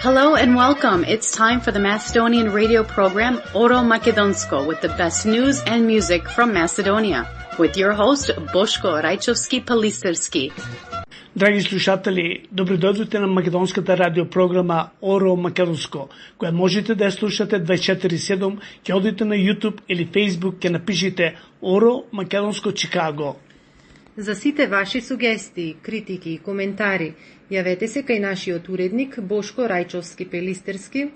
Hello and welcome. It's time for the Macedonian radio program Oro Makedonsko with the best news and music from Macedonia. With your host Boško Rajčovski-Palisterski. Драги слушатели, добредојдовте на македонската радиопрограма Оро Македонско, која можете да ја слушате 24/7, ќе одите на YouTube или Facebook, ќе напишите Оро Македонско Чикаго. За сите ваши сугестии, критики и коментари, јавете се кај нашиот уредник Бошко Рајчовски-Пелистерски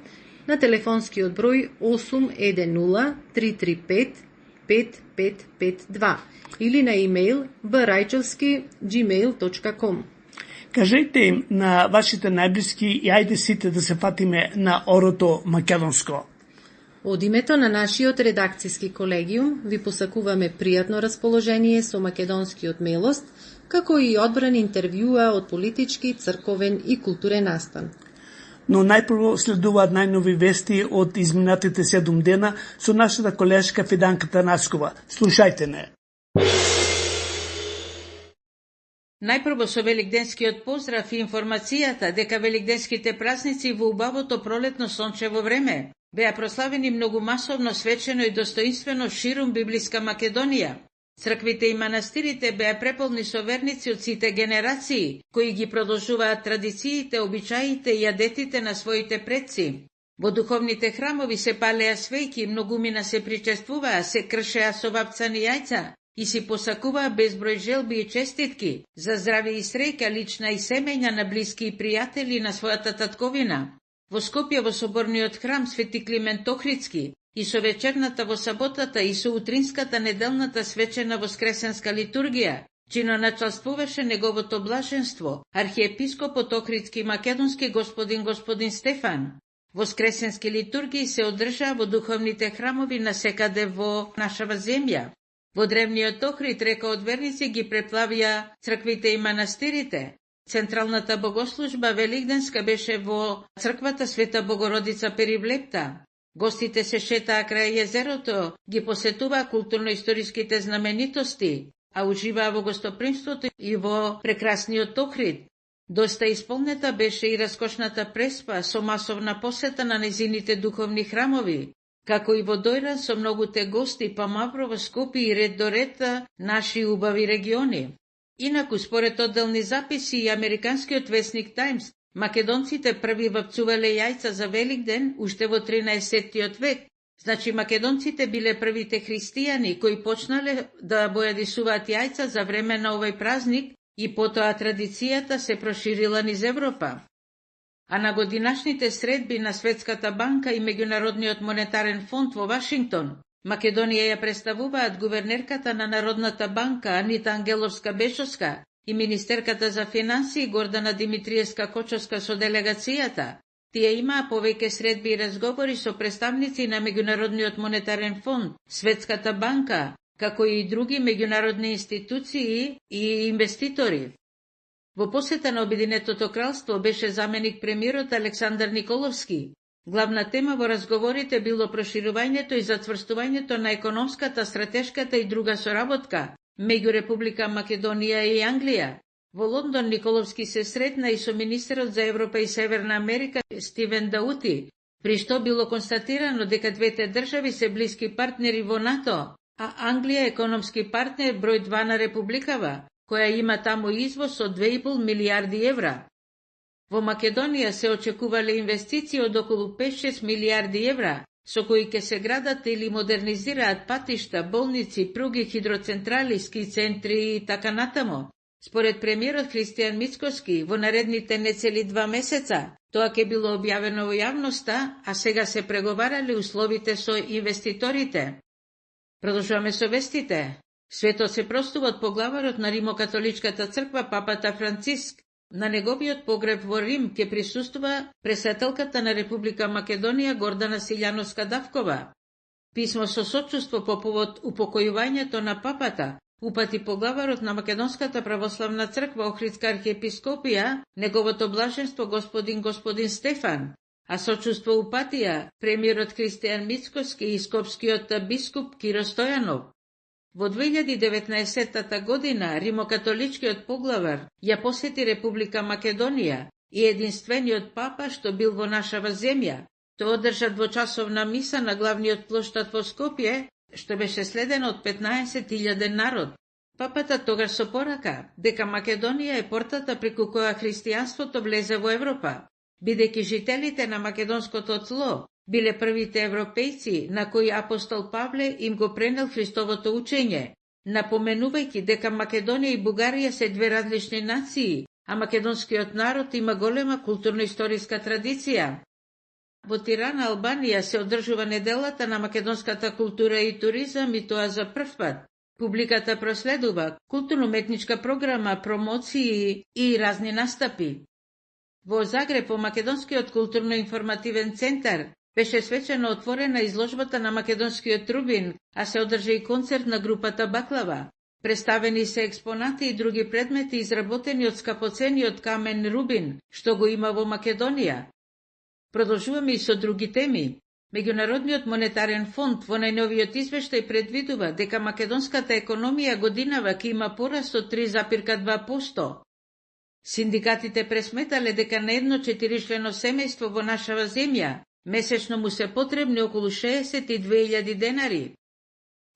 на телефонскиот број 810-335-5552 или на имејл braјчовски@gmail.com. Кажете им на вашите најблиски и ајде сите да се фатиме на Орото Македонско. Од името на нашиот редакцијски колегиум ви посакуваме пријатно расположение со македонскиот мелост, како и одбран интервјуа од политички, црковен и културен настан. Но најпрво следуваат најнови вести од изминатите 7 дена со нашата колешка Фиданка Танаскова. Слушајте не. Најпрво со великденскиот поздрав и информацијата дека великденските празници во убавото пролетно сончево време беа прославени многу масовно, свечено и достоинствено ширум библиска Македонија. Црквите и манастирите беа преполни со верници од сите генерации, кои ги продолжуваат традициите, обичаите и јадетите на своите предци. Во духовните храмови се палеа свејки, многумина се причествуваа, се кршеа со вапцани јајца и си посакуваа безброј желби и честитки за здраве и среќа лична и семејна на блиски и пријатели на својата татковина. Во Скопје во соборниот храм Свети Климент Охридски и со вечерната во саботата и со утринската неделната свечена воскресенска литургија, чино началствуваше неговото блаженство, архиепископот Охридски македонски господин Стефан. Воскресенски литургии се одржаа во духовните храмови насекаде во нашава земја. Во древниот Охрид река од верници ги преплавија црквите и манастирите. Централната богослужба великденска беше во црквата Света Богородица Перивлепта. Гостите се шетаа крај езерото, ги посетуваа културно-историските знаменитости, а уживаа во гостопримството и во прекрасниот Охрид. Доста исполнета беше и раскошната преспа со масовна посета на незините духовни храмови, како и во дојран со многуте гости па Маврово, Скопје и ред до ред наши убави региони. Инаку, според одделни записи и американскиот весник Таймс, македонците први вапцувале јајца за Великден уште во 13-тиот век. Значи, македонците биле првите христијани кои почнале да бојадисуваат јајца за време на овој празник и потоа традицијата се проширила низ Европа. А на годинашните средби на Светската банка и Меѓународниот монетарен фонд во Вашингтон, Македонија ја представуваат гувернерката на Народната банка Анита Ангеловска-Бешовска и министерката за финансии Гордана Димитриевска-Кочовска со делегацијата. Тие имаа повеќе средби и разговори со представници на Меѓународниот монетарен фонд, Светската банка, како и други меѓународни институции и инвеститори. Во посета на Обединетото кралство беше заменик премиерот Александар Николовски. Главна тема во разговорите било проширувањето и затврстувањето на економската, стратешката и друга соработка меѓу Република Македонија и Англија. Во Лондон Николовски се сретна и со министерот за Европа и Северна Америка Стивен Даути, при што било констатирано дека двете држави се блиски партнери во НАТО, а Англија економски партнер број 2 на Републикава, која има таму извоз од 2,5 милијарди евра. Во Македонија се очекувале инвестиции од околу 5-6 милијарди евра, со кои ќе се градат или модернизираат патишта, болници, пруги, хидроцентрали, ски центри и така натаму. Според премиерот Христијан Мицкоски, во наредните нецели 2 месеца, тоа ќе било објавено во јавноста, а сега се преговарале условите со инвеститорите. Продолжуваме со вестите. Светот се простува од поглаварот на Римокатоличката црква папата Франциск. На неговиот погреб во Рим ќе присуствува председателката на Република Македонија Гордана Силјановска-Давкова. Писмо со сочувство по повод упокојувањето на папата упати поглаварот на Македонската православна црква Охридска архиепископија, неговото блаженство господин Стефан, а сочувство упатија премиерот Христијан Мицкоски и скопскиот бискуп Киро Стојанов. Во 2019 година римокатоличкиот поглавар ја посети Република Македонија и единствениот папа што бил во нашава земја. Тој одржа двочасовна миса на главниот плоштад во Скопје, што беше следено од 15.000 народ. Папата тогаш со порака дека Македонија е портата преку која христијанството влезе во Европа, бидејќи жителите на македонското тло биле првите европејци на кои апостол Павле им го пренел Христовото учење, напоменувајќи дека Македонија и Бугарија се две различни нации, а македонскиот народ има голема културно-историска традиција. Во Тирана, Албанија, се одржува неделата на македонската култура и туризам и тоа за прв пат. Публиката проследува културно-уметничка програма, промоции и разни настапи. Во Загреб, во Македонскиот културно-информативен центар, беше свечено отворена изложбата на македонскиот рубин, а се одржа и концерт на групата Баклава. Представени се експонати и други предмети изработени од скапоцениот камен рубин, што го има во Македонија. Продолжуваме и со други теми. Меѓународниот монетарен фонд во најновиот извештај предвидува дека македонската економија годинава ќе има пораст од 3,2%. Синдикатите пресметале дека на едно 4-члено семејство во нашава земја месечно му се потребни околу 62.000 денари.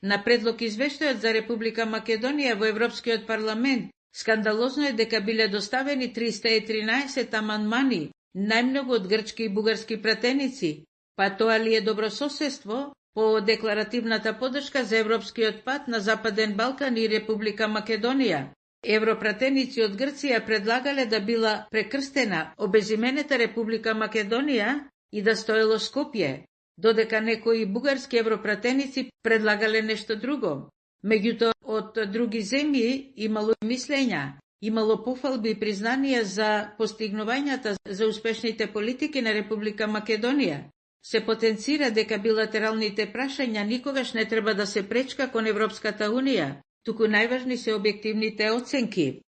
На предлог извештајот за Република Македонија во Европскиот парламент, скандалозно е дека биле доставени 313 амандмани, најмногу од грчки и бугарски пратеници, па тоа ли е добрососедство по декларативната поддршка за европскиот пат на Западен Балкан и Република Македонија. Европратеници од Грција предлагале да била прекрстена обезименета Република Македонија и да стоело Скопје, додека некои бугарски европратеници предлагале нешто друго. Меѓутоа, од други земји имало мислења, имало пофалби и признанија за постигнувањата за успешните политики на Република Македонија. Се потенцира дека билатералните прашања никогаш не треба да се пречка кон Европската Унија, туку најважни се објективните оценки.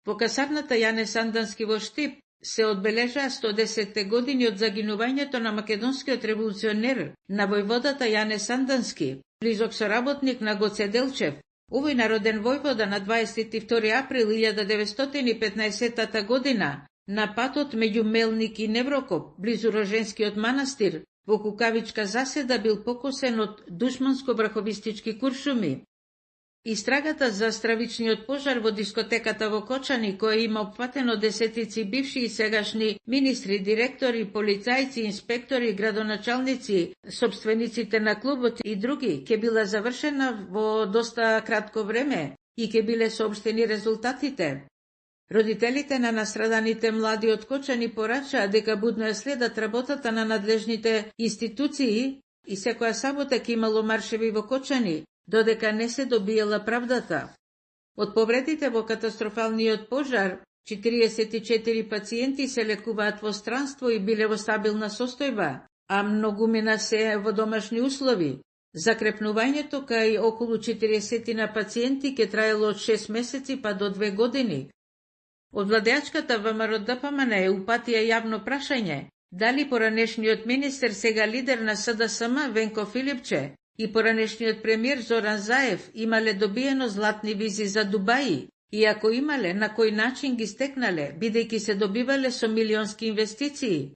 Во касарната Јане Сандански во Штип се одбележаа 110 години од загинувањето на македонскиот револуционер, на војводата Јане Сандански, близок соработник на Гоце Делчев. Овој народен војвода на 22 април 1915 година на патот меѓу Мелник и Неврокоп, близу Роженскиот манастир, во кукавичка заседа бил покосен од душманско-браховистички куршуми. Истрагата за стравичниот пожар во дискотеката во Кочани, која има опфатено десетици бивши и сегашни министри, директори, полицајци, инспектори, градоначалници, собствениците на клубот и други, ќе била завршена во доста кратко време и ќе биле соопштени резултатите. Родителите на настраданите млади од Кочани порачаа дека будно ја следат работата на надлежните институции и секоја сабота ќе имало маршеви во Кочани, додека не се добиела правдата. Од повредите во катастрофалниот пожар, 44 пациенти се лекуваат во странство и биле во стабилна состојба, а многумина се во домашни услови. Закрепнувањето кај околу 40 на пациенти ќе траело од 6 месеци па до 2 години. Од владеачката ВМРО ДПМН упатија јавно прашање дали поранешниот министер, сега лидер на СДСМ Венко Филипче, и поранешниот премиер Зоран Заев имале добиено златни визи за Дубаи, и ако имале, на кој начин ги стекнале, бидејќи се добивале со милионски инвестиции.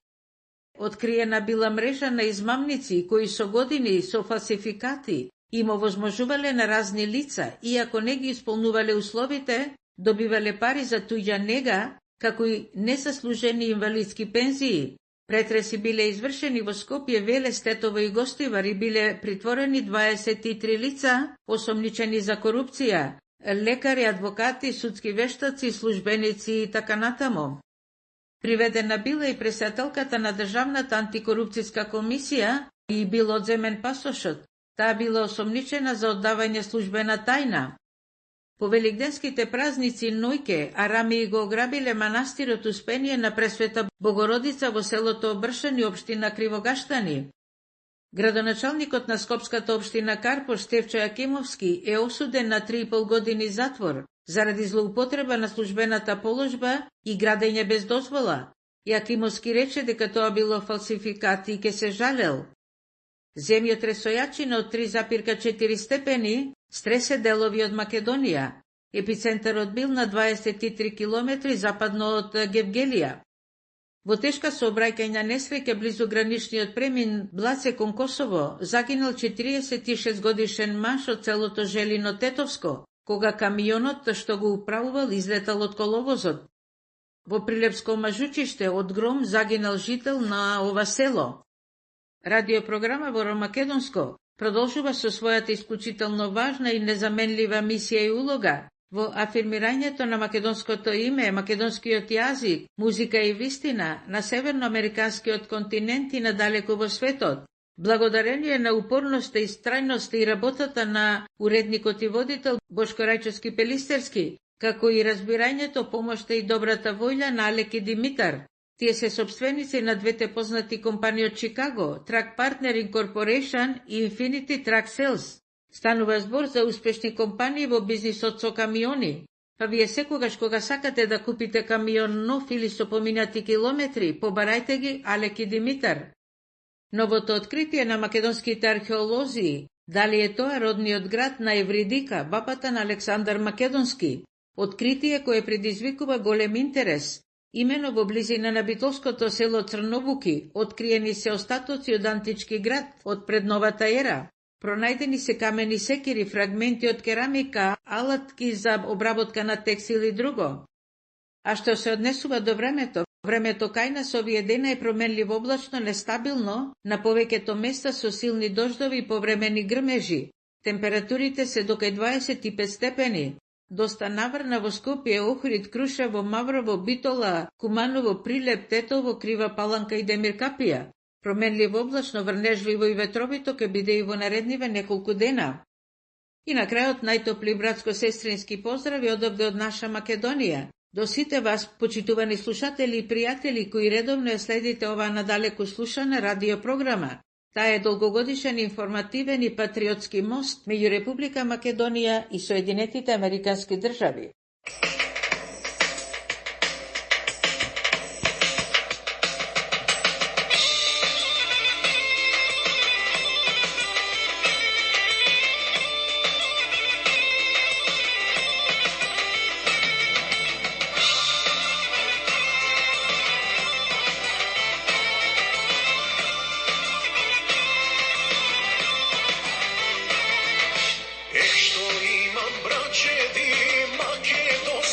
Откриена била мрежа на измамници кои со години со фалсификати им овозможувале на разни лица и ако не ги исполнувале условите, добивале пари за туѓа нега, како и незаслужени инвалидски пензии. Претреси биле извршени во Скопје, Велес, Тетово и Гостивар и биле притворени 23 лица, осомничени за корупција, лекари, адвокати, судски вештаци, службеници и така натамо. Приведена била и председателката на Државната антикорупцијска комисија и бил одземен пасошот. Таа била осомничена за оддавање службена тајна. По великденските празници ноќе арами го ограбиле манастирот Успение на Пресвета Богородица во селото Обршани, општина Кривогаштани. Градоначалникот на Скопската општина Карпош, Стефчо Јакимовски, е осуден на 3,5 години затвор заради злоупотреба на службената положба и градење без дозвола. Јакимовски рече дека тоа било фалсификат и ке се жалел. Земјотресојачина од 3,4 степени стресе делови од Македонија. Епицентарот бил на 23 километри западно од Гевгелија. Во тешка сообраќајна несреќа близу граничниот премин Блаце кон Косово загинал 46 годишен маж од селото Желино Тетовско, кога камионот што го управувал излетал од коловозот. Во Прилепско омажучиште од гром загинал жител на ова село. Радиопрограма во Македонско продолжува со својата исклучително важна и незаменлива мисија и улога во афирмирањето на македонското име, македонскиот јазик, музика и вистина на северноамериканскиот континент и надалеку во светот. Благодарение на упорноста и страјноста и работата на уредникот и водител Бошко Рајчовски Пелистерски, како и разбирањето, помошта и добрата воља на Алеки Димитар. Тие се собственици на двете познати компании од Чикаго, Track Partner Incorporation и Infinity Track Sales. Станува збор за успешни компании во бизнисот со камиони. Па вие секогаш кога сакате да купите камион нов или со поминати километри, побарајте ги Алеки Димитар. Новото откритие на македонските археолози, дали е тоа родниот град на Евридика, бабата на Александар Македонски. Откритие кое предизвикува голем интерес. Имено во близина на битолското село Црновуки откриени се остатоци од антички град од предновата ера. Пронајдени се камени секири, фрагменти од керамика, алатки за обработка на текстил и друго. А што се однесува до времето, времето кај нас овие дена е променливо облачно, нестабилно, на повеќето места со силни дождови и повремени грмежи. Температурите се до кај 25 степени. Доста наврна во Скопје, Охрид, Крушево, Маврово, Битола, Куманово, Прилеп, Тетово, Крива Паланка и Демиркапија. Променливо облачно, врнежливо и ветровито ке биде и во наредниве неколку дена. И на крајот најтопли братско-сестрински поздрави одовде од наша Македонија. До сите вас, почитувани слушатели и пријатели кои редовно ја следите оваа надалеку слушана радиопрограма. Таа е долгогодишен информативен и патриотски мост меѓу Република Македонија и Соединетите Американски држави. Što imam braće di Makedonske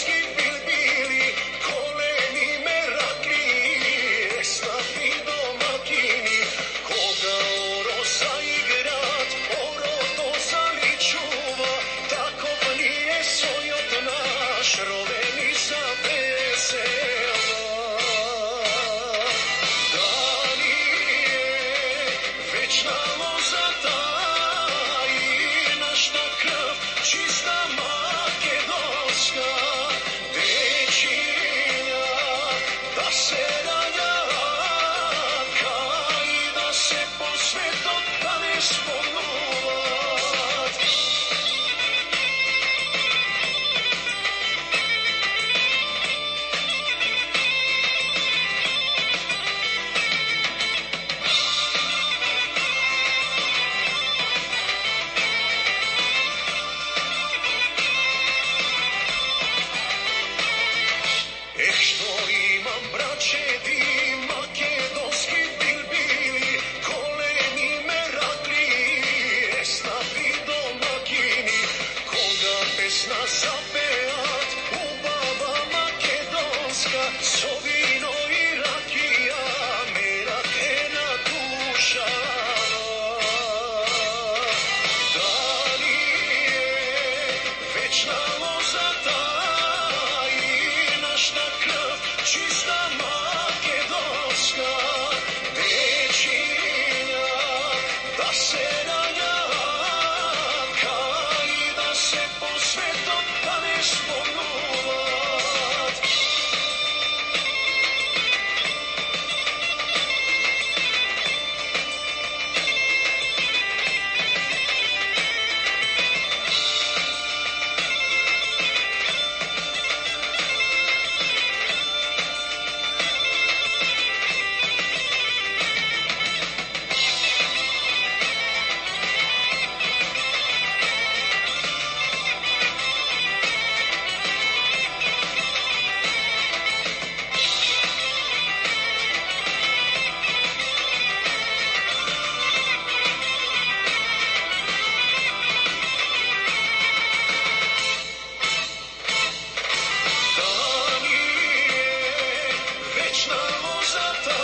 Вечна лозата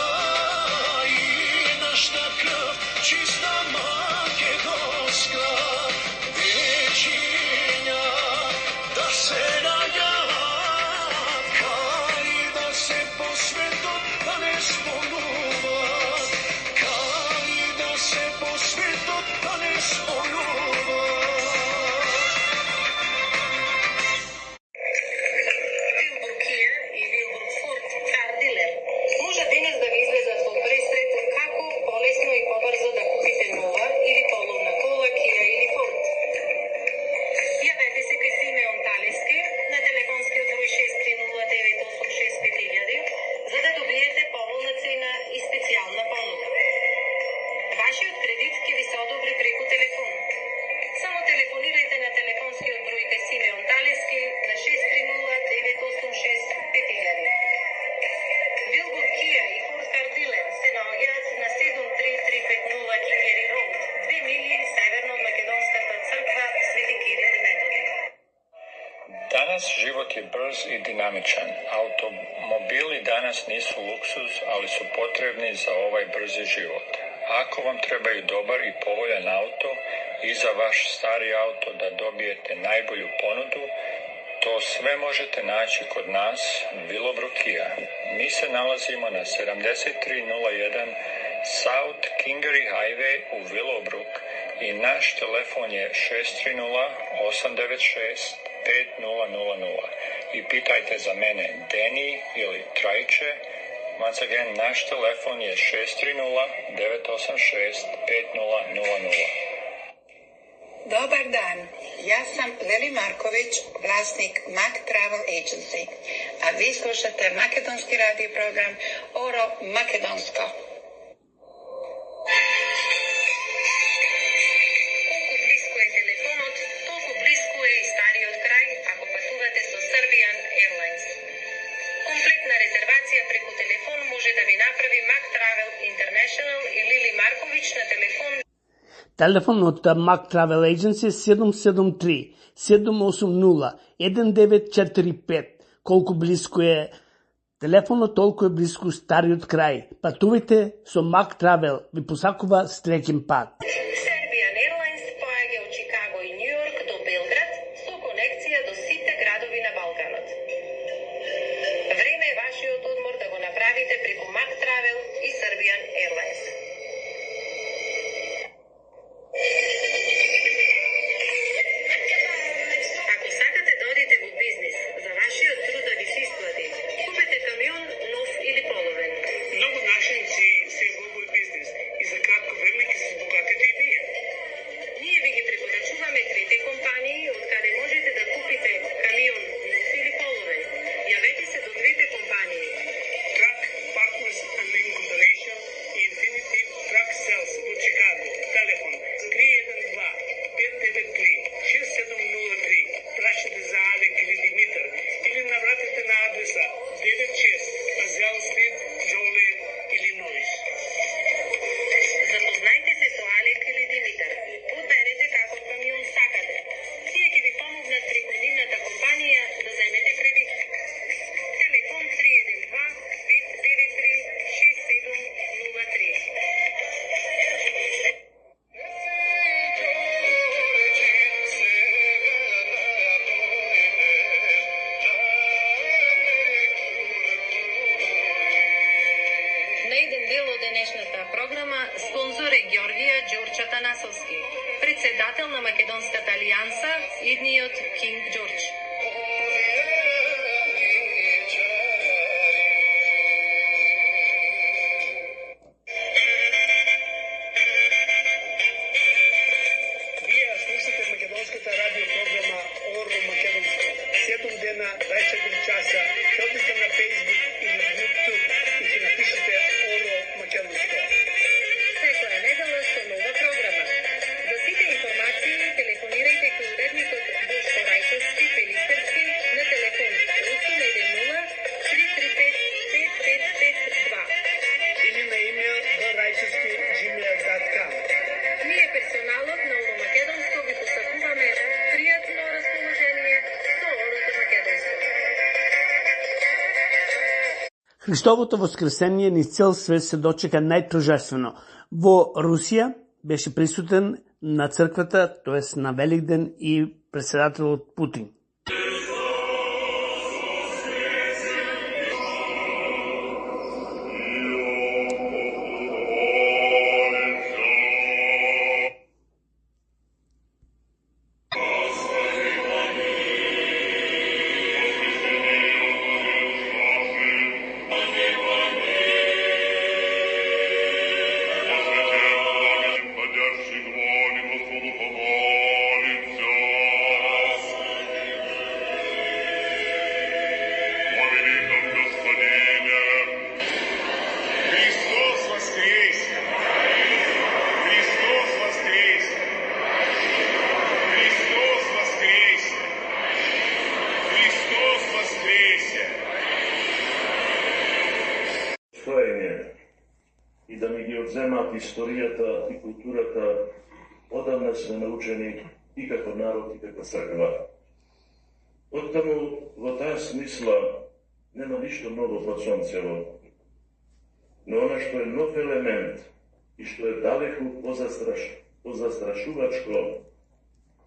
и нашата кръв, чиста македонска, вечиня да се најават, кај да се посветот да не спомнуват, кај да се посветот да не спомнуват. Danas život je brz i dinamičan. Automobili danas nisu luksuz, ali su potrebni za ovaj brzi život. Ako vam trebaju dobar i povoljan auto i za vaš stari auto da dobijete najbolju ponudu, to sve možete naći kod nas, Willowbrook Kia. Mi se nalazimo na 7301 South Kingery Highway u Willowbrook i naš telefon je 630-896-5000 i pitajte za mene Deni ili Trajče. Once again, naš telefon je 630-986-5000. Dobar dan, ja sam Leli Marković, vlasnik Mac Travel Agency, a vi slušate makedonski radio program Oro Makedonsko. Колку близко е телефонот, толку близко е и стариот крај ако патувате со Serbian Airlines. Комплетна резервација преку телефон може да ви направи Mac Travel International и Лили Марковиć на телефон. Телефон од Mac Travel Agency 773-780-1945. Колку близко е телефонот, толку е близко стариот крај. Патувајте со Mac Travel, ви посакува среќен пат. Serbian Airlines поаѓа од Чикаго и Нью Йорк до Белград со конекција до сите градови на Балканот. Време е вашиот одмор да го направите преку Mac Travel и Serbian Airlines. Ако сакате да одите во бизнис, за вашиот труд да ви се исплати, купете камион нов или половен. Много нашинци се во овој бизнис и за кратко време ќе се збогатите и вие. Ние ви ги препорачуваме двете компании од каде можете да купите камион нов или половен. Јавете се до двете компании. Truck Partners and Incorporation и Infinity Truck Sales во Чикаго. Телефон 312-593-6703. Прашате за Алек или Димитар или навратете на адреса 96 Пазел Стрит, Джолиет, Илинойс. Запознајте се со Алек или Димитар. Одберете каков камион сакате. Тие ќе ви помогнат преку нивната компанија да земете кредит. Телефон 312-593-6703. На еден дел од денешната програма спонзор е Ѓорѓија Ѓорча Танасовски, председател на Македонската алијанса, идниот Кинг Ѓорџ. Вие слушате македонската радио програма Оро Македонско. 7 дена, 24 часа. Ќе одите на Facebook или YouTube и ќе напишете Оро Македонско. Секоја недела со нова програма. За сите информации телефонирајте кај уредникот Бошко Рајчовски, Христовото воскресение низ цел свет се дочека најторжествено. Во Русија беше присутен на црквата, т.е. на Великден и председателот Путин. И да ми ги одземат историјата и културата, одамна сме научени и како народ и како црква. Оттаму, во таа смисла, нема ништо ново под сонцево. Но она што е нов елемент и што е далеку позастрашувачко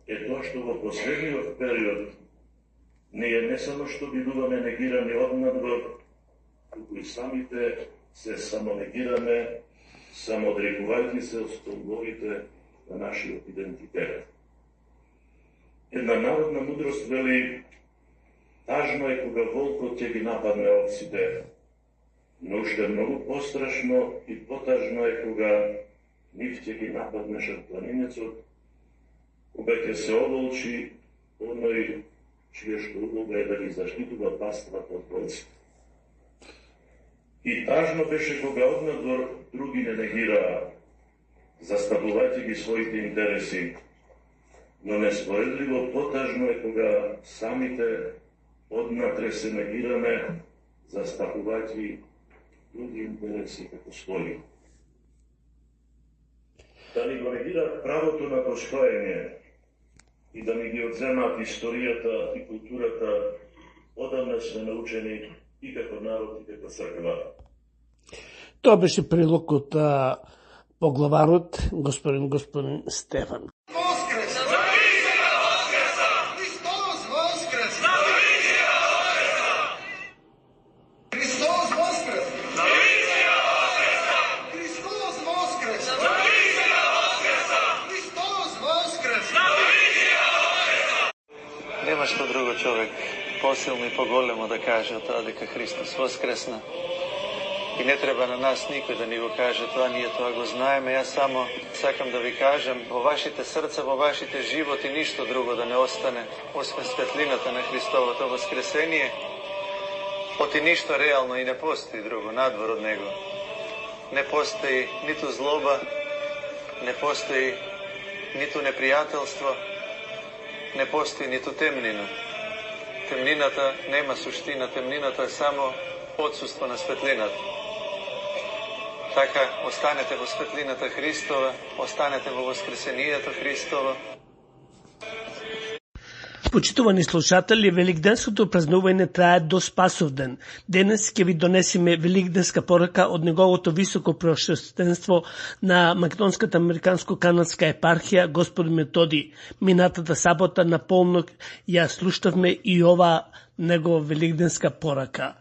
е тоа што во последниот период ние не само што бидуваме негирани однадвор, туку и самите се самонегираме, самоодрекувајќи се од столбовите на нашиот идентитет. Една народна мудрост вели: тажно е кога волкот ќе ги нападне овците, но уште многу пострашно и потажно е кога нив ќе ги нападне шарпланинецот, кога ќе се оволчи оној чија што улога е да ги заштитува паствата од волците. И тажно беше кога однадвор други не негираа, заставувајќи ги своите интереси, но неспоредливо потажно е кога самите однатре се негираме, заставувајќи други интереси како своји. Да ни го негираат правото на постоење и да ни ги одземаат историјата и културата, одамна сме научени и како народ и како црква. Тоа беше прилог од поглаварот, господин Стефан. Воскрес! Христос воскрес! Христос воскрес! Христос воскрес! Христос воскрес! Нема што друго човек посилно и поголемо да каже од тоа дека Христос воскресна. И не треба на нас никој да ни го каже тоа, ние тоа го знаеме. Јас само сакам да ви кажам, во вашите срца, во вашите животи ништо друго да не остане, освен светлината на Христовото воскресение. Оти ништо реално и не постои друго надвор од него. Не постои ниту злоба, не постои ниту непријателство, не постои ниту темнина. Темнината нема суштина, темнината е само отсуство на светлината. Така, останете во светлината Христова, останете во воскресението Христово. Почитувани слушатели, великденското празнување трае до Спасовден. Денес ќе ви донесеме великденска порака од неговото високо преосвещенство на Македонската американско-канадска епархија Господ Методи. Минатата сабота на полнок ја слушавме и ова негова великденска порака.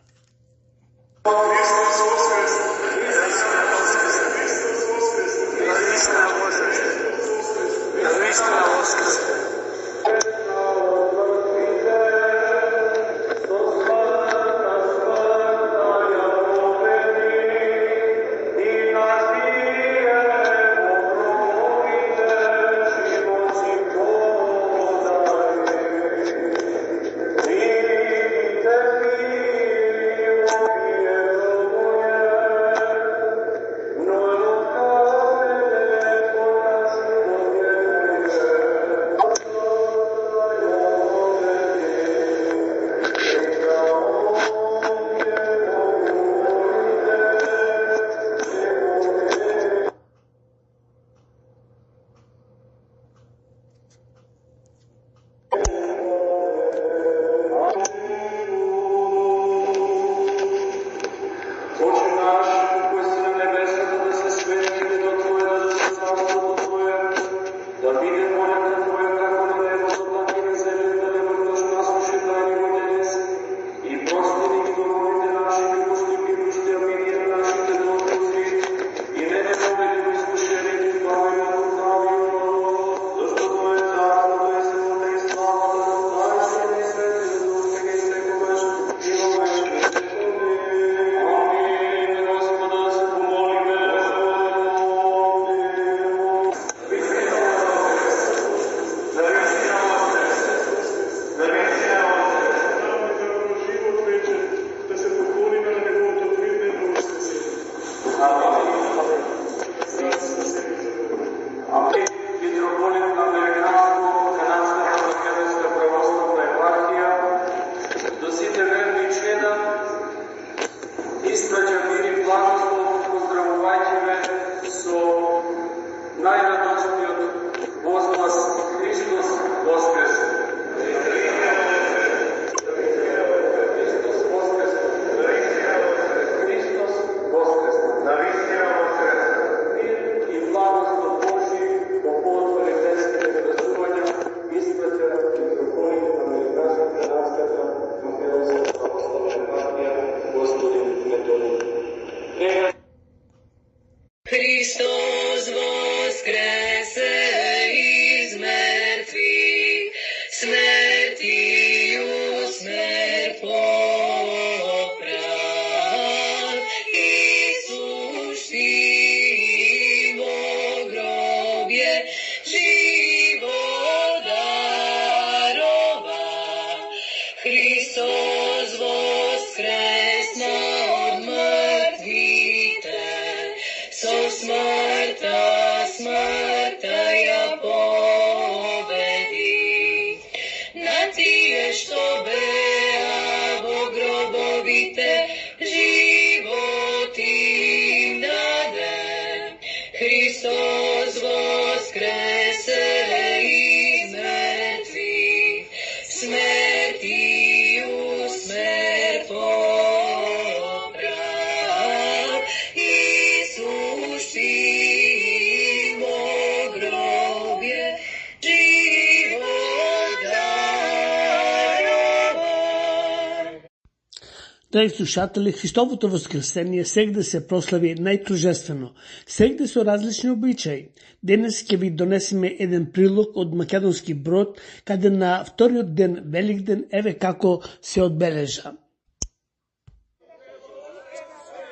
Драги слушатели, Христовото воскресение сегде се прослави најторжествено, сегде со различни обичаи. Денес ќе ви донесеме еден прилог од македонски брод, каде на вториот ден, Великден, еве како се одбележа.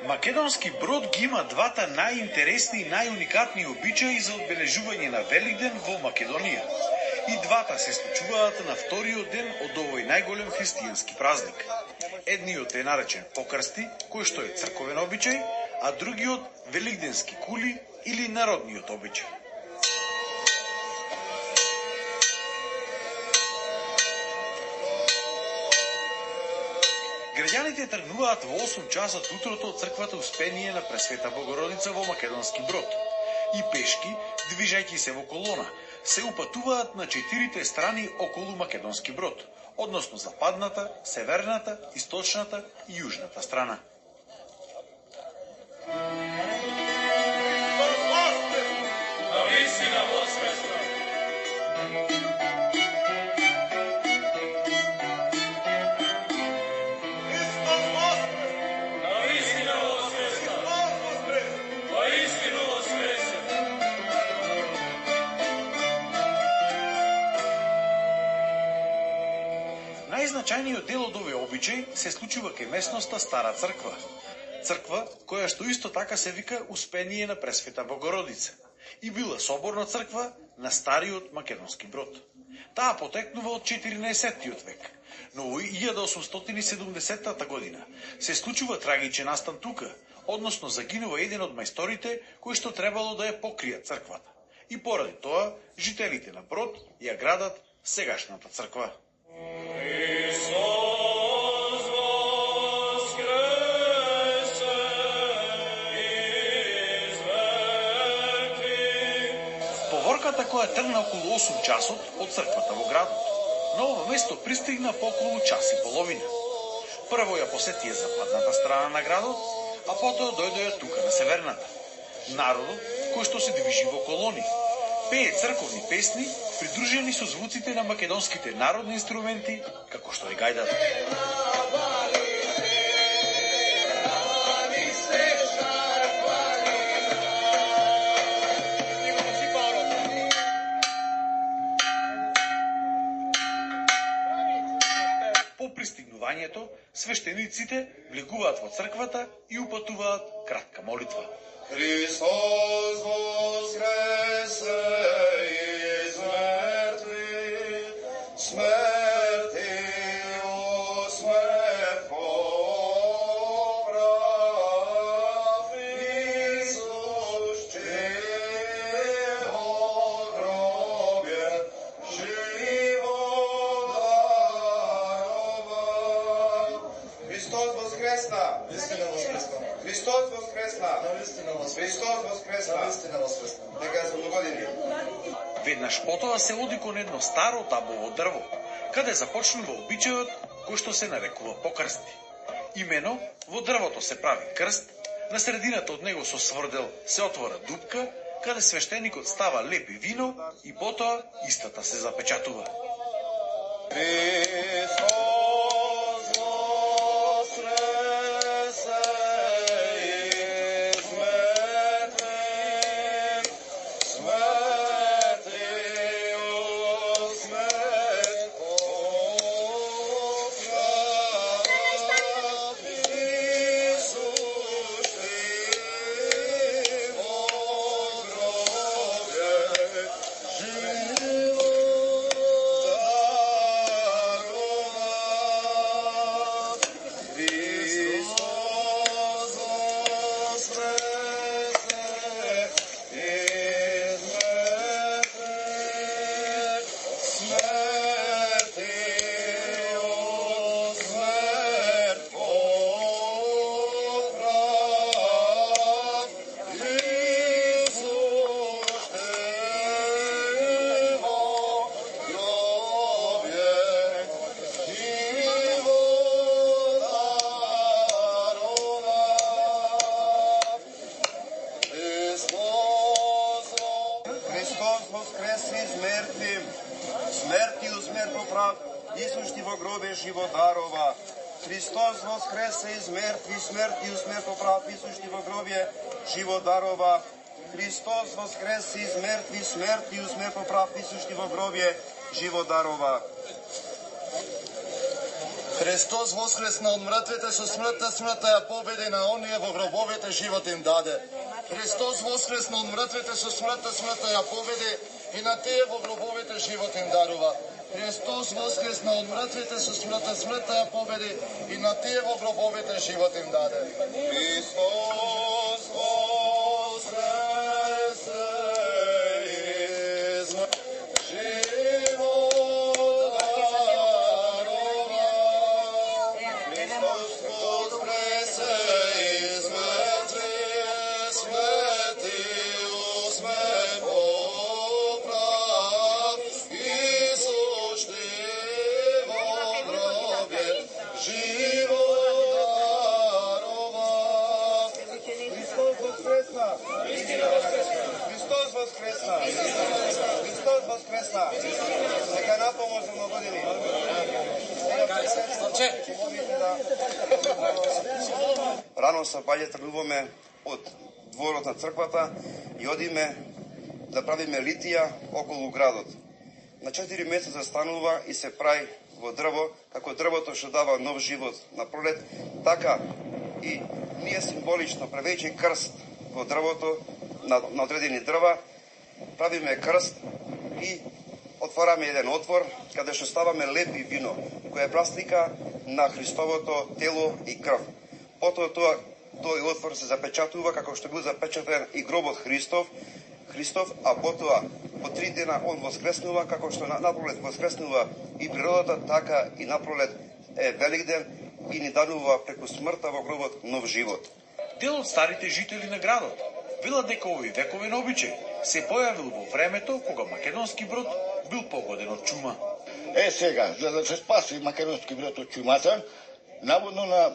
Македонски брод ги има двата најинтересни и најуникатни обичаи за одбележување на Великден во Македонија. И двата се случуваат на вториот ден од овој најголем христијански празник. Едниот е наречен покрсти, кој што е црковен обичај, а другиот великденски кули или народниот обичај. Граѓаните тргнуваат во 8 часот утрото од црквата Успение на Пресвета Богородица во Македонски брод. И пешки, движејќи се во колона, се упатуваат на 4 страни околу Македонски брод, односно западната, северната, источната и јужната страна. Најзначајниот дел од овој обичај се случува кај местноста Стара црква. Црква која што исто така се вика Успение на Пресвета Богородица и била соборна црква на стариот македонски брод. Таа потекнува од 14. век, но во 1870 година се случува трагичен настан тука, односно загинува еден од мајсторите кои што требало да ја покријат црквата. И поради тоа, жителите на брод ја градат сегашната црква. Поворката која тргна околу 8 часот од црквата во градот, на ова место пристигна по околу час и половина. Прво ја посетија западната страна на градот, а потоа дојдоја тука на северната. Народот, кој што се движи во колони, пее црковни песни, придружени со звуците на македонските народни инструменти, како што е гајдата. По пристигнувањето, свештениците влегуваат во црквата и упатуваат кратка молитва. Христос воскресе из мертвих, смерти смрт поправи, воскресна! Христос воскресна! Дека се догодини. Веднаш потоа се оди кон едно старо табово дрво, каде започнува обичајот кој што се нарекува покрсти. Имено, во дрвото се прави крст, на средината од него со сврдел се отвора дупка, каде свештеникот става леп и вино и потоа истата се запечатува. Христос воскресе из мертви, смертью смерть поправ, Исушти во гробе живот дарова. Христос воскресе из мертви, смертью смерть поправ, Исушти во гробе живот дарова. Христос воскресна од мртвите, со смртта ја победи на оние во гробовите живот им даде. Христос воскресна од мртвите, со смртта ја победи и на тие во гробовите живот им дарува. Христос воскресна од мртвите, со смртта ја победи и на тие во гробовите живот им даде. Христос воскресе из живот дарува. Христос воскресе из мртвие, светију смрт поправ, Исушти во гробе живот дарова. Христос воскресна! Христос воскресна! Христос воскресна! Нека напоможи многодини. Рано со баѓа тргуваме од дворот на црквата и одиме да правиме литија околу градот. На 4 месеца станува и се прави во дрво, како дрвото што дава нов живот на пролет, така и ние символично правејќи крст во дрвото на одредени дрва, правиме крст и отвараме еден отвор каде што ставаме леп и вино, која е праслика на Христовото тело и крв. Потоа тој отвор се запечатува како што бил запечатен и гробот Христов, а потоа по 3 дена он воскреснува, како што напролет воскреснува и природата, така и напролет е Великден и ни данува преку смртта во гробот нов живот. Дел од старите жители на градот велат дека овој вековен обичај се појавил во времето кога македонски брод бил погоден од чума. Сега, за да се спаси македонски брод од чумата, наводно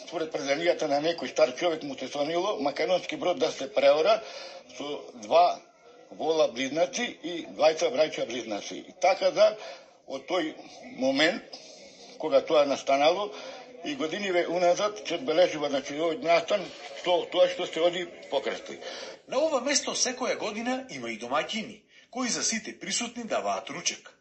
според презанијата на некој стар човек му се сонило македонски брод да се преора со 2 вола близнаци и 2 браќа близнаци. И така да, од тој момент, кога тоа настанало, и годиниве уназад се одбележува на овој настан тоа што се оди покрсти. На ова место секоја година има и домаќини, кои за сите присутни даваат ручек.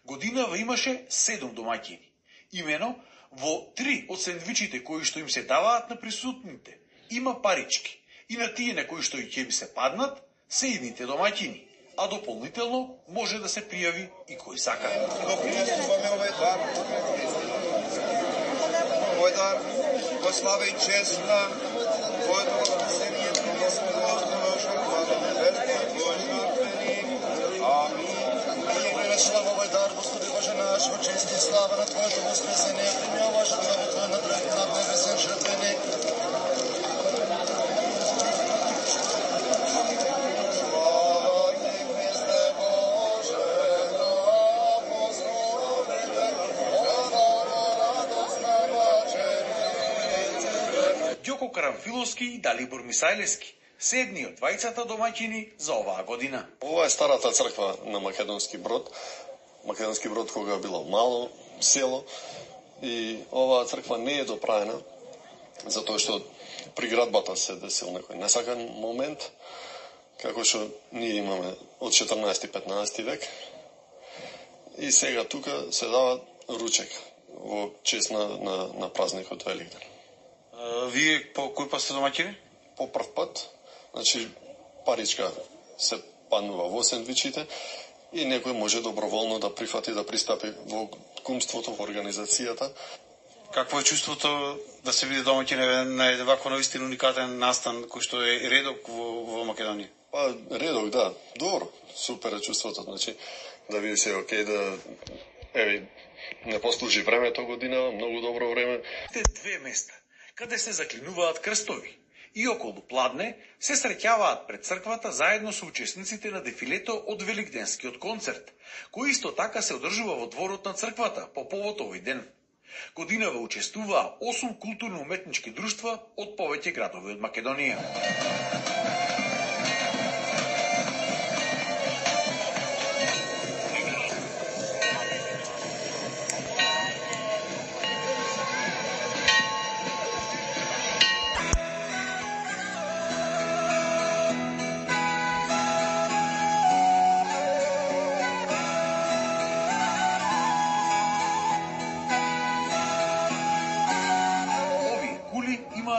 Годинава имаше 7 домаќини. Имено, во 3 од сендвичите кои што им се даваат на присутните, има парички. И на тие на кои што и ќе им се паднат, се идните домаќини, а дополнително може да се пријави и кој сака. Овој дар го слава и чест на Твоето воскресение, Господно жртвата, верни Божјатвени. Амин. И пренесува овој дар, Господи Боже наш, во чест и слава на Твоето воскресение, прими ова жртва во Твој надред, небесен жртвеник. Теофиловски и Далибор Мисајлевски, седни од двајцата домаќини за оваа година. Ова е старата црква на Македонски Брод. Македонски Брод кога било мало село и оваа црква не е доправена затоа што при градбата се десил некој несакан момент, како што ние имаме од 14-15 век. И сега тука се дава ручек во чест на празникот Великден. Вие по кој пат сте домаќини? По прв пат, значи паричка се панува во сендвичите и некој може доброволно да прифати да пристапи во кумството, во организацијата. Какво е чувството да се види домаќин на вакво навистина уникатен настан кој што е редок во Македонија? Па редок, да, добро, супер е чувството, значи да види се окей да не послужи времето година, многу добро време. Две места каде се заклинуваат крстови и околу пладне се среќаваат пред црквата заедно со учесниците на дефилето од Великденскиот концерт, кој исто така се одржува во дворот на црквата по повод овој ден. Годинава учествуваа 8 културно-уметнички друштва од повеќе градови од Македонија.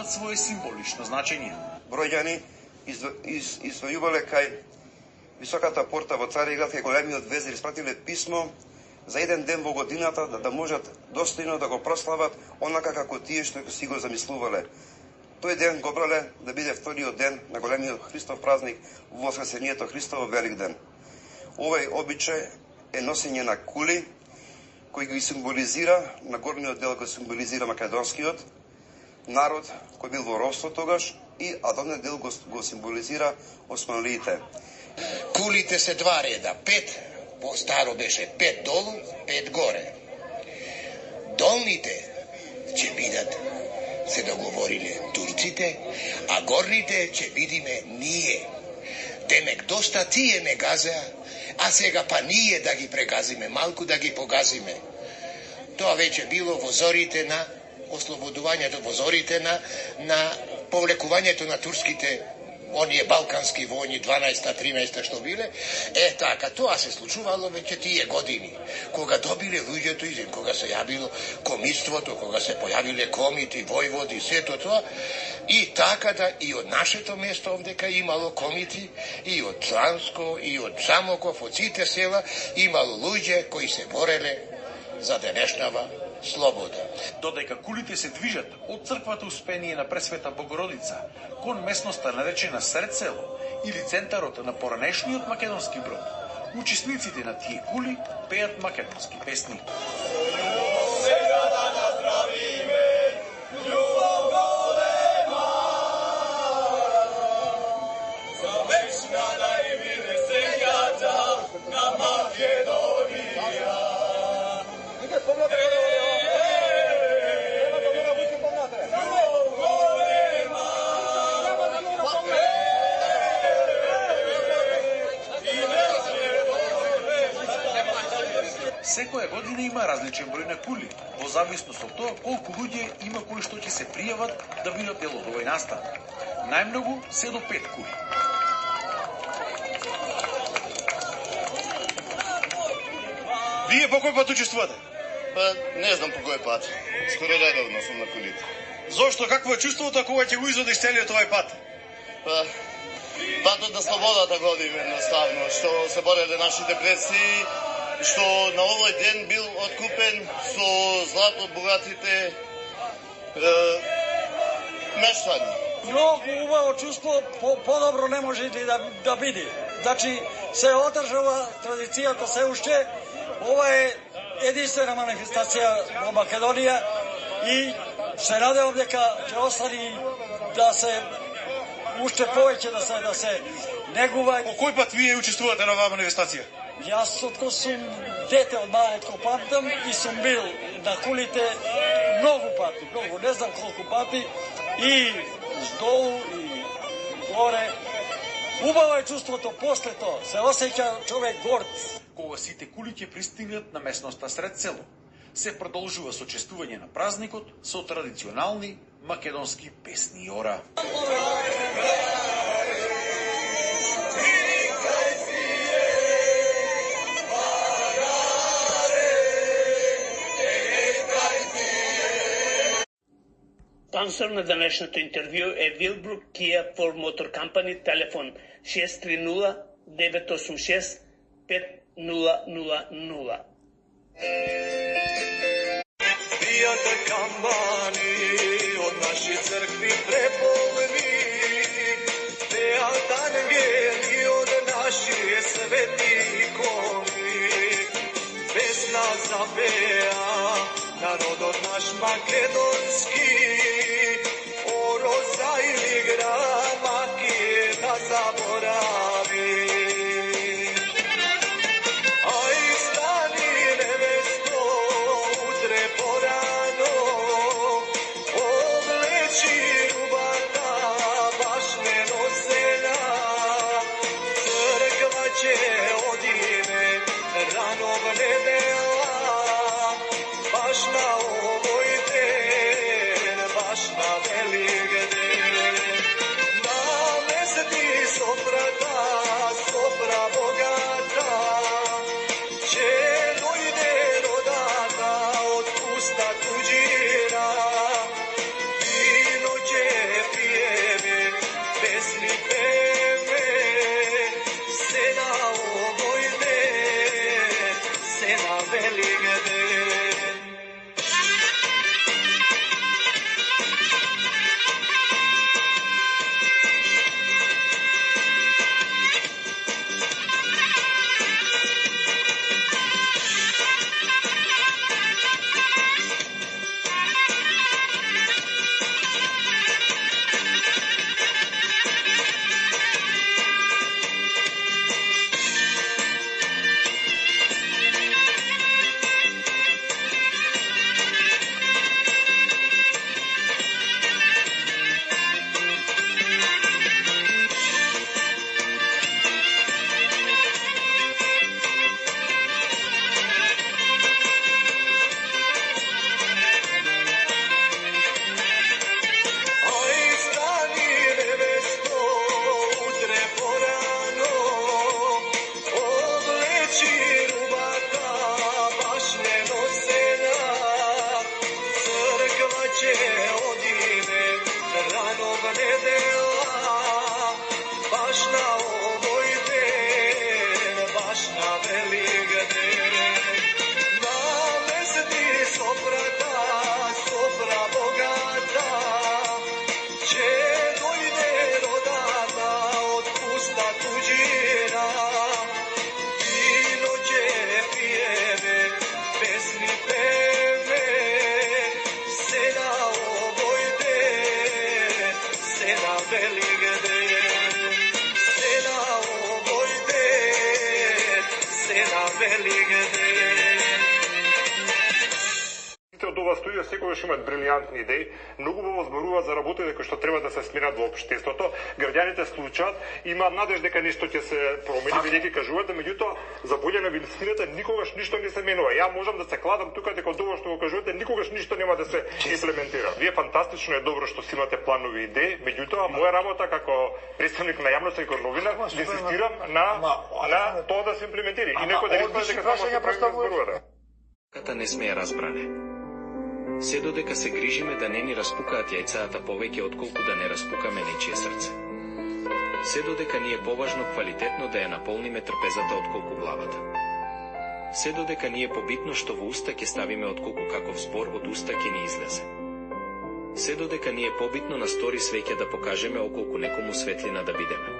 Свое символично значење. Бројани извојувале кај високата порта во Цариград кај големиот везир испратиле писмо за еден ден во годината да можат достојно да го прослават онака како тие што си го замислувале. Тој ден го брале да биде вториот ден на големиот Христов празник во Воскресението Христово Великден. Овој обичај е носење на кули кој ги символизира, на горниот дел го символизира македонскиот народ кој бил во робство тогаш а долниот дел го символизира османлиите. Кулите се два реда, 5, по старо беше 5 долу, 5 горе. Долните ќе бидат, се договориле турците, а горните ќе бидиме ние. Демек доста тие не газеа, а сега па ние да ги прегазиме, малку да ги погазиме. Тоа веќе било во зорите на ослободувањето, во зорите на повлекувањето на турските оние балкански војни 12-13 што биле. Така, тоа се случувало веќе тие години. Кога добиле луѓето изем, кога се јавило комитството, кога се појавиле комити, војводи, сето тоа. И така да и од нашето место овдека имало комити, и од Тланско, и од Самоков, од сите села имало луѓе кои се бореле за денешнава слобода. Додека кулите се движат од црквата Успение на Пресвета Богородица кон местноста наречена Сред село или центарот на поранешниот македонски Брод, учесниците на тие кули пеат македонски песни. Сега да наздравиме љубов голема, за вечна да и биде среќата на Македонија. Секоја година има различен број на кули, во зависност од тоа колку луѓе има кои што ќе се пријават да бидат дел од овој настан. Најмногу се до 5 кули. Вие по кој пат учествувате? Па, не знам по кој пат. Скоро редовно сум на кулите. Зошто? Какво е чувството кога ќе го изводиш целиот овој пат? Па, патот на слободата годим едноставно, што се бореле нашите предци, што на овој ден бил откупен со злато од богатите мештани. Многу убаво чувство, подобро не може и да биде. Значи, се одржава традицијата се уште. Ова е единствена манифестација во Македонија и се надевам дека ќе остани да се уште повеќе да се негува. По кој пат вие учествувате на оваа манифестација? Јас откој сум дете од малото памтам и сум бил на кулите многу пати, не знам колку пати и здолу и горе. Убаво е чувството после тоа, се осеќа човек горд. Кога сите кули ќе пристигнат на местноста сред село, се продолжува сочествување на празникот со традиционални македонски песни и ора. Спонсор на денешното интервју е Вилбрук Kia for Motor Company, телефон 630-986-5000. Пијата камбани од наши цркви преполни, пеат ангели од наши свети икони. Песна запеа народот наш македонски, оро заигра Македа заборави. Ај стани невесто утре порано, облечи рубата баш неносена, црква ќе одиме рано в недела, баш на овој ден, баш на велик ден. Намести софрата, софра богата, ќе дојде родата од уста туѓина. Вино ќе пиеме, песни пеме, се на овој ден, се на велик ден. Секогаш имаат брилијантни идеи, многу во зборуваат за работите кои што треба да се сменат во општеството. Граѓаните случаат, имаат надеж дека нешто ќе се промени, бидејќи кажуваат да меѓутоа за боље на винсината никогаш ништо не се менува. Ја можам да се кладам тука дека од ова што го кажувате никогаш ништо нема да се имплементира. Вие фантастично е добро што си имате планови идеи, меѓутоа моја работа како представник на јавноста и како новинар да инсистирам на тоа да се имплементира. И некој да не спази дека само се зборува. Ката не смее разбране. Се додека се грижиме да не ни распукаат јајцата повеќе отколку да не распукаме нечие срце. Се додека ни е поважно квалитетно да ја наполниме трпезата отколку главата. Се додека ни е побитно што во уста ќе ставиме отколку каков збор од уста ќе ни излезе. Се додека ни е побитно на стори свеќе да покажеме околку некому светлина да бидеме.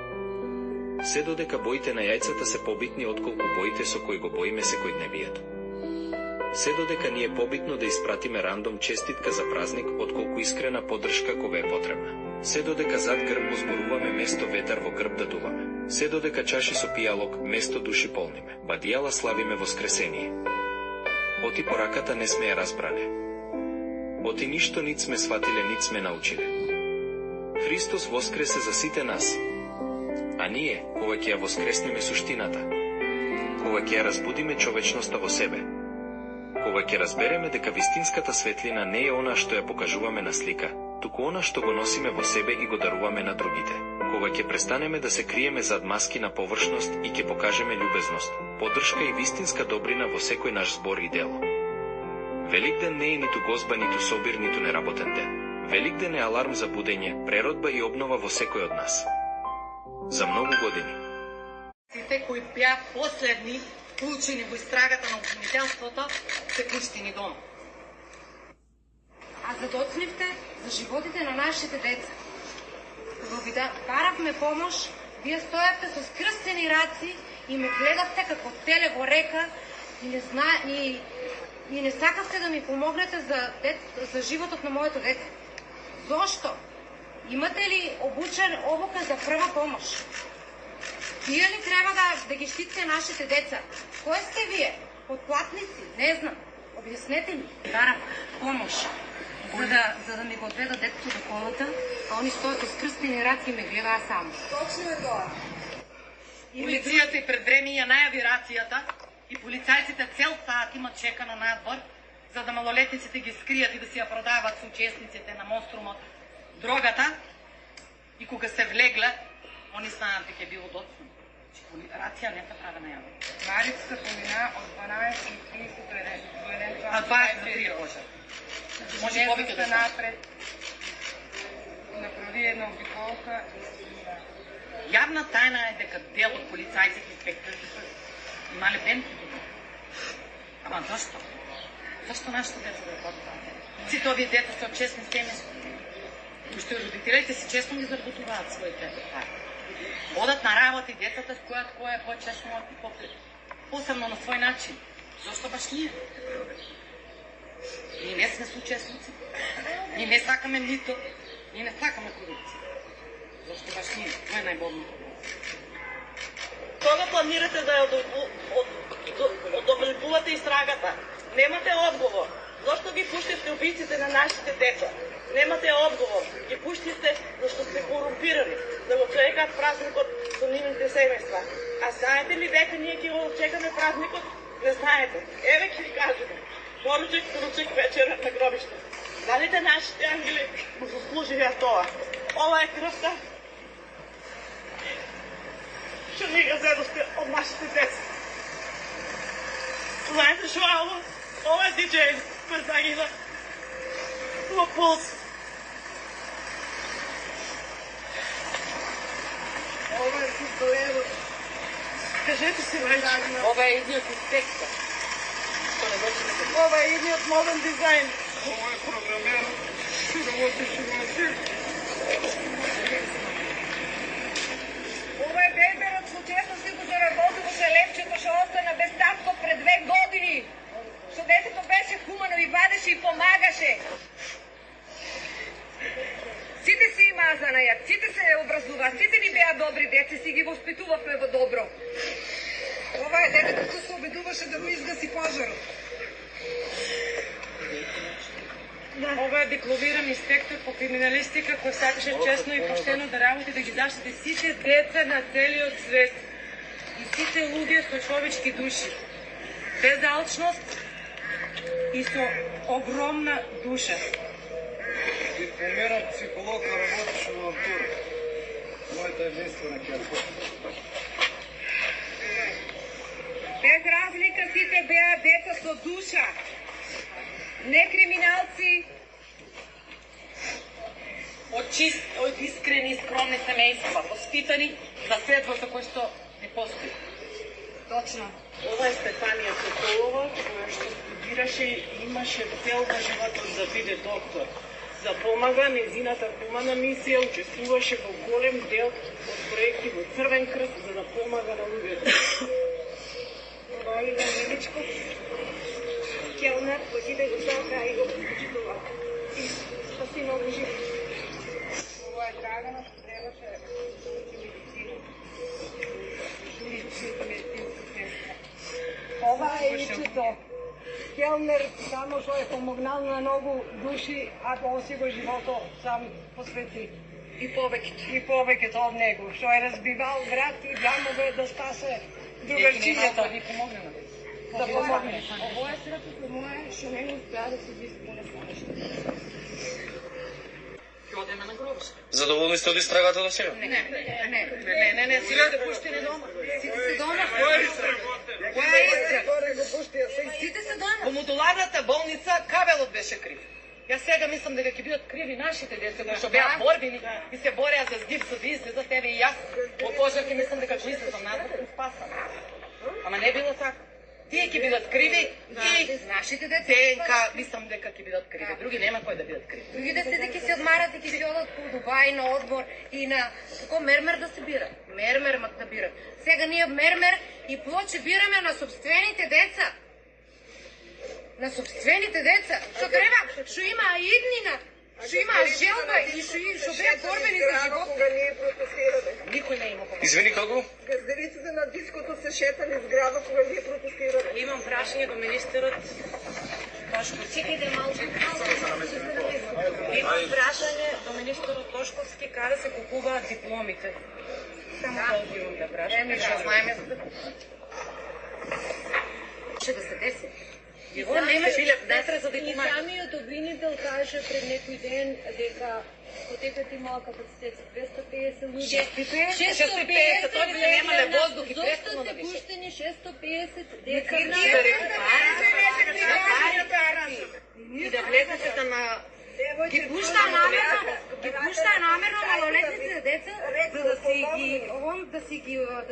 Се додека боите на јајцата се побитни отколку боите со кои го боиме секојдневието. Се додека ни е побитно да испратиме рандом честитка за празник отколку искрена поддршка кога е потребна. Се додека зад грб зборуваме место ветар во грб да дуваме. Се додека чаши со пијалок место души полниме. Бадијала славиме воскресение. Оти пораката не смее разбране. Оти ништо нит сме сватиле, нит сме научиле. Христос воскресе за сите нас. А ние, кога ќе ја воскреснеме суштината, кога ќе ја разбудиме човечноста во себе, кога ќе разбереме дека вистинската светлина не е она што ја покажуваме на слика, туку она што го носиме во себе и го даруваме на другите, кога ќе престанеме да се криеме зад маски на површност и ќе покажеме љубезност, поддршка и вистинска добрина во секој наш збор и дело. Великден не е ниту гозба, ниту собир, ниту неработен ден. Великден е аларм за будење, преродба и обнова во секој од нас. За многу години. Сите кои беа последни вклучени во истрагата на обвинителството се пуштени дома. А за доцнивте за животите на нашите деца. Кога ви баравме помош, вие стојавте со скрстени раци и ме гледавте како теле во река и не сакавте да ми помогнете за животот на моето дете. Зошто? Имате ли обучен обука за прва помош? Вие ли треба да ги штитите нашите деца? Кои сте вие? Подплатници? Не знам. Објаснете ми. Барав помош. За да ми го одведат детето до колата, а они стоят со скрстени раци и ме гледаа само. Точно е тоа. Полицијата и пред време ја најави рацијата и полицајците цел саат имат чекано надвор, за да малолетниците ги скријат и да си ја продават со учесниците на монструмот дрогата, и кога се влегла, они знаат дека е било доцно. Рација не се прави најава. Варицата помина од 12:30 до 1 час. А 23 може. Може повеќе да напред. Направи една обиколка. Јавна тајна е дека дел од полицајците и инспекторите се имале бенти. Ама зашто? Зашто нашите деца да ходат таму? Сите овие деца се од честни семејства. Што родителите си честно ги заработуваат своите деца. Одат на работа и децата која е по-честно и посебно на свој начин. Зошто баш ние? Ние не сме соучесници. Ние не сакаме мито. Ние не сакаме корупција. Зошто баш ние? Тоа е најболното. Кога планирате да одобрувате истрагата? Немате одговор. Зошто ги пуштите убиците на нашите деца? Немате одговор. Ги пуштите зашто сте корумпирани, да го чекаат празникот со нивните семејства. А знаете ли дека ние ќе го чекаме празникот? Не знаете. Еве ќе ви кажеме. Поручек вечера на гробиште. Дали нашите ангели му заслужија тоа? Ова е крвта што ни го зедосте од нашите деца. Знаете што е ова? Ова е диджеј кој загина во пулс. Ова е Сидолево. Кажете се, најзагина. Ова е едниот инспектор. Ова е едниот моден дизајн. Ова е програмер. Ова е беберот со честности го заработил во селепчето што остана без татко пред 2 години. Што детето беше хумано и вадеше и помагаше. Сите си имаа занајат, сите се образуваат, сите ни беа добри деца, си ги воспитувавме во добро. Ова е детето што се обидуваше да го изгаси пожарот. Ова е дипломиран инспектор по криминалистика кој сакаше честно и поштено да работи да ги заштити сите деца на целиот свет и сите луѓе со човечки души, без алчност и со огромна душа. Дипломиран психолог, работиш во Антур. Мојата единствена ќерка. Без разлика сите беа деца со душа. Не криминалци. Од искрени и скромни семејства, воспитани за свет во кој што не постои. Точно. Ова е Стефанија Соколова, која што студираше и имаше цел во животот да биде доктор. За помага незината хумана мисија, учествуваше во голем дел од проекти во Црвен крст за да помага на луѓето. Ова е Миличко. Келнер, отиде го сака и го почитува. И спаси многу живот. Ова е Драгана, што требаше да учи медицина. Ова е Ичето. Келнер, само што е помогнал на многу души, а тоа си го живото сам посвети. И повеќето од него, што е разбивал град и дамове да спасе другарчињата. Да помогне. Ово е срцето мое, што не успеа да се изпълне станешто. Ќе одеме на гробиш. Задоволни сте од истрагата до сега? Не, сите пуштени дома. Сите се дома. Која е истрага? Сите се дома. Во модуларната болница кабелот беше крив. Јас сега мислам дека ќе бидат криви нашите деца, кои што беа борбени и се бореа за здив, за да излезат тебе и јас. Во пожарки мислам дека ќе излезам назад и спасам. Ама не било така. Тие ќе бидат криви и нашите деца. ДНК мислам дека ќе бидат криви. Други нема кој да бидат криви. Другите се дека се одмарат и ќе се одат по Дубај на одбор и на како мермер да се бира. Мермер да бират. Сега ние мермер и плоче бираме на собствените деца. На собствените деца. Што треба, што има иднина, што има желба и што беа борбени за живот. Кога ние протестираме. Никој не има. Извини, како? Газдериците на диското се шетали зграда кога ние протестираме. Имам прашање до министерот Тошко. Чекајте малку. Имам прашање до министерот Тошковски каде се купуваат дипломите. Само толку имам да прашам. Што знаеме за Че да се деси. И самиот обвинител каже пред некој ден дека отекот имала капацитет за 250 луѓе. 650, тоа би се немале воздух и престано да више. 650 пуштени, 650 дека и да влезете на ги пушта намерно малолетните деца за да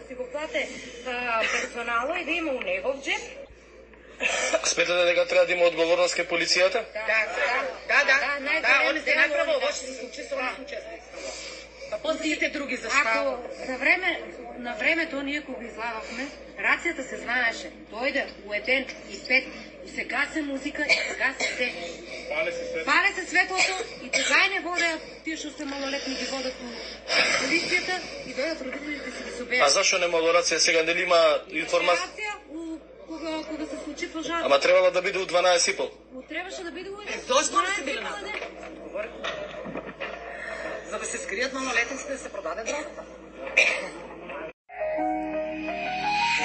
си го плате персонало и да има у негов джеб. Сметате дека треба да има одговорност кај полицијата? Да, они се најпрво ово ќе се случи со нас учесници. Па позите други за шта? Ако на времето ние кога излагавме, рацијата се знаеше. Дојде уеден и спет и се гасе музика и се гасе се. Пале се светлото и тогај не водеа тие што се малолетни ги водат у полицијата и дојдат родителите си ги собеат. А зашо нема рација сега, нели има информација? Кога се случи пожар. Ама требало да биде у 12:30. Требаше да биде у 12:30. Зошто не се биле на? За да се скријат малолетниците да се продаде дрогата.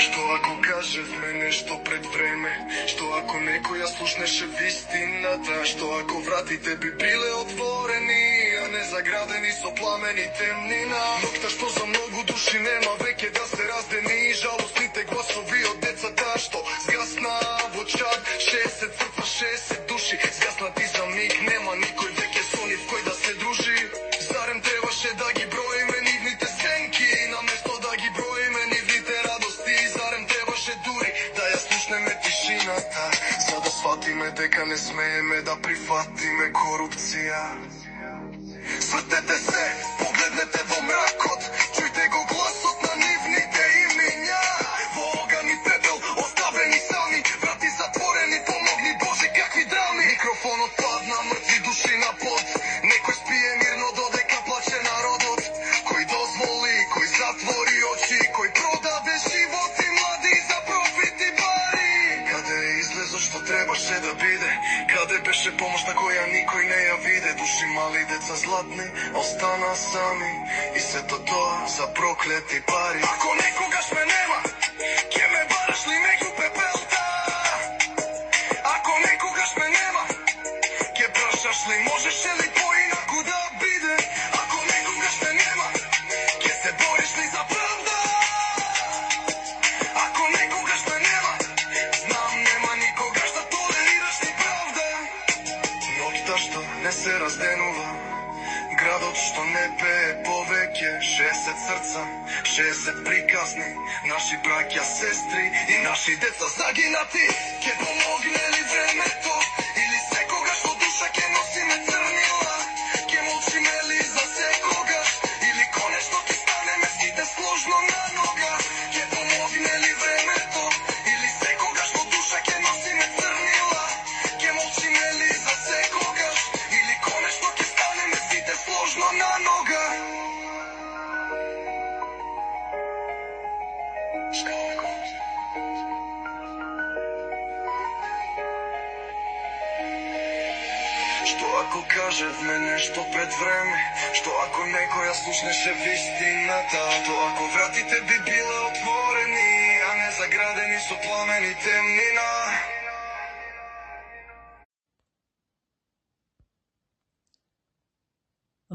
Што ако кажевме нешто пред време? Што ако некој ја слушнеше вистината? Што ако вратите би биле отворени, а не заградени со пламени темнина? Ноќта што за многу души нема веќе да се раздени, жалостните гласови од децата што згасна во чад 60 црква, 60 души згаснати за миг, нема никој веќе со нив кој да се дружи. Зарем требаше да ги броиме нивните сенки, наместо да ги броиме нивните радости? Зарем требаше дури да ја слушнеме тишината, за да сватиме дека не смееме да прифатиме корупција? Свртете се, погледнете во мракот, чујте го гласот на нивните имиња. Во оган и пепел, оставени сами, врати затворени, помогни Боже, какви драми. Микрофонот падна, мртви души на под, некој спие мирно додека плаче народот. Кој дозволи, кој затвори очи, кој продаде животи млади за профит и пари. Каде е излезо што требаше да биде? Каде беше помошта која никој не ја виде? Души мали, деца златни, остана сами и сето тоа за проклети пари. Ако некогаш ме нема, ќе ме бараш ли меѓу пепелта? Ако некогаш ме нема, ќе прашаш ли можеше ли поинаку да биде? Ако некогаш ме нема, ќе се бориш ли за правда? Ако некогаш ме нема, знам нема никогаш да толерираш ни правда. Ноќта што не се разденува, градот што не пее повеќе, 60 срца, 60 приказни, наши браќа, сестри и наши деца загинати. Ке помогне ли времето или секогаш во душа ке носиме црнила? Ке молчиме ли за секогаш или конечно ке станеме сите сложно на нога? Ке помогне ли времето или секогаш во душа ке носиме црнила? Ке молчиме ли за секогаш или конечно ке станеме сите сложно на нога? ако кажевме нешто пред време, што ако некој ја слушнеше вистината, што ако вратите би биле отворени, а не заградени со пламени темнина.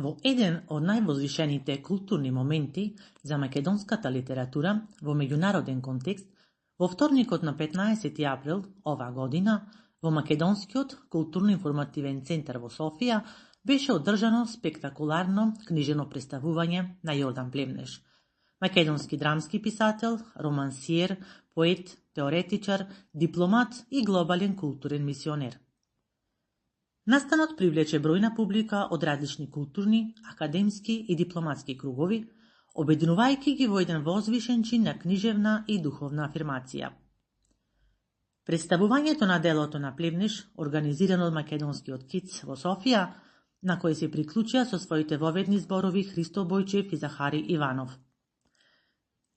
Во еден од највозвишените културни моменти за македонската литература во меѓународен контекст, во вторникот на 15 април оваа година, во Македонскиот културно-информативен центар во Софија беше одржано спектакуларно книжено представување на Јордан Плевнеш, македонски драмски писател, романсиер, поет, теоретичар, дипломат и глобален културен мисионер. Настанот привлече бројна публика од различни културни, академски и дипломатски кругови, обединувајќи ги во еден возвишен чин на книжевна и духовна афирмација. Представувањето на делото на Плевнеш, организирано од Македонскиот КИЦ во Софија, на кој се приклучија со своите воведни зборови Христо Бојчев и Захари Иванов.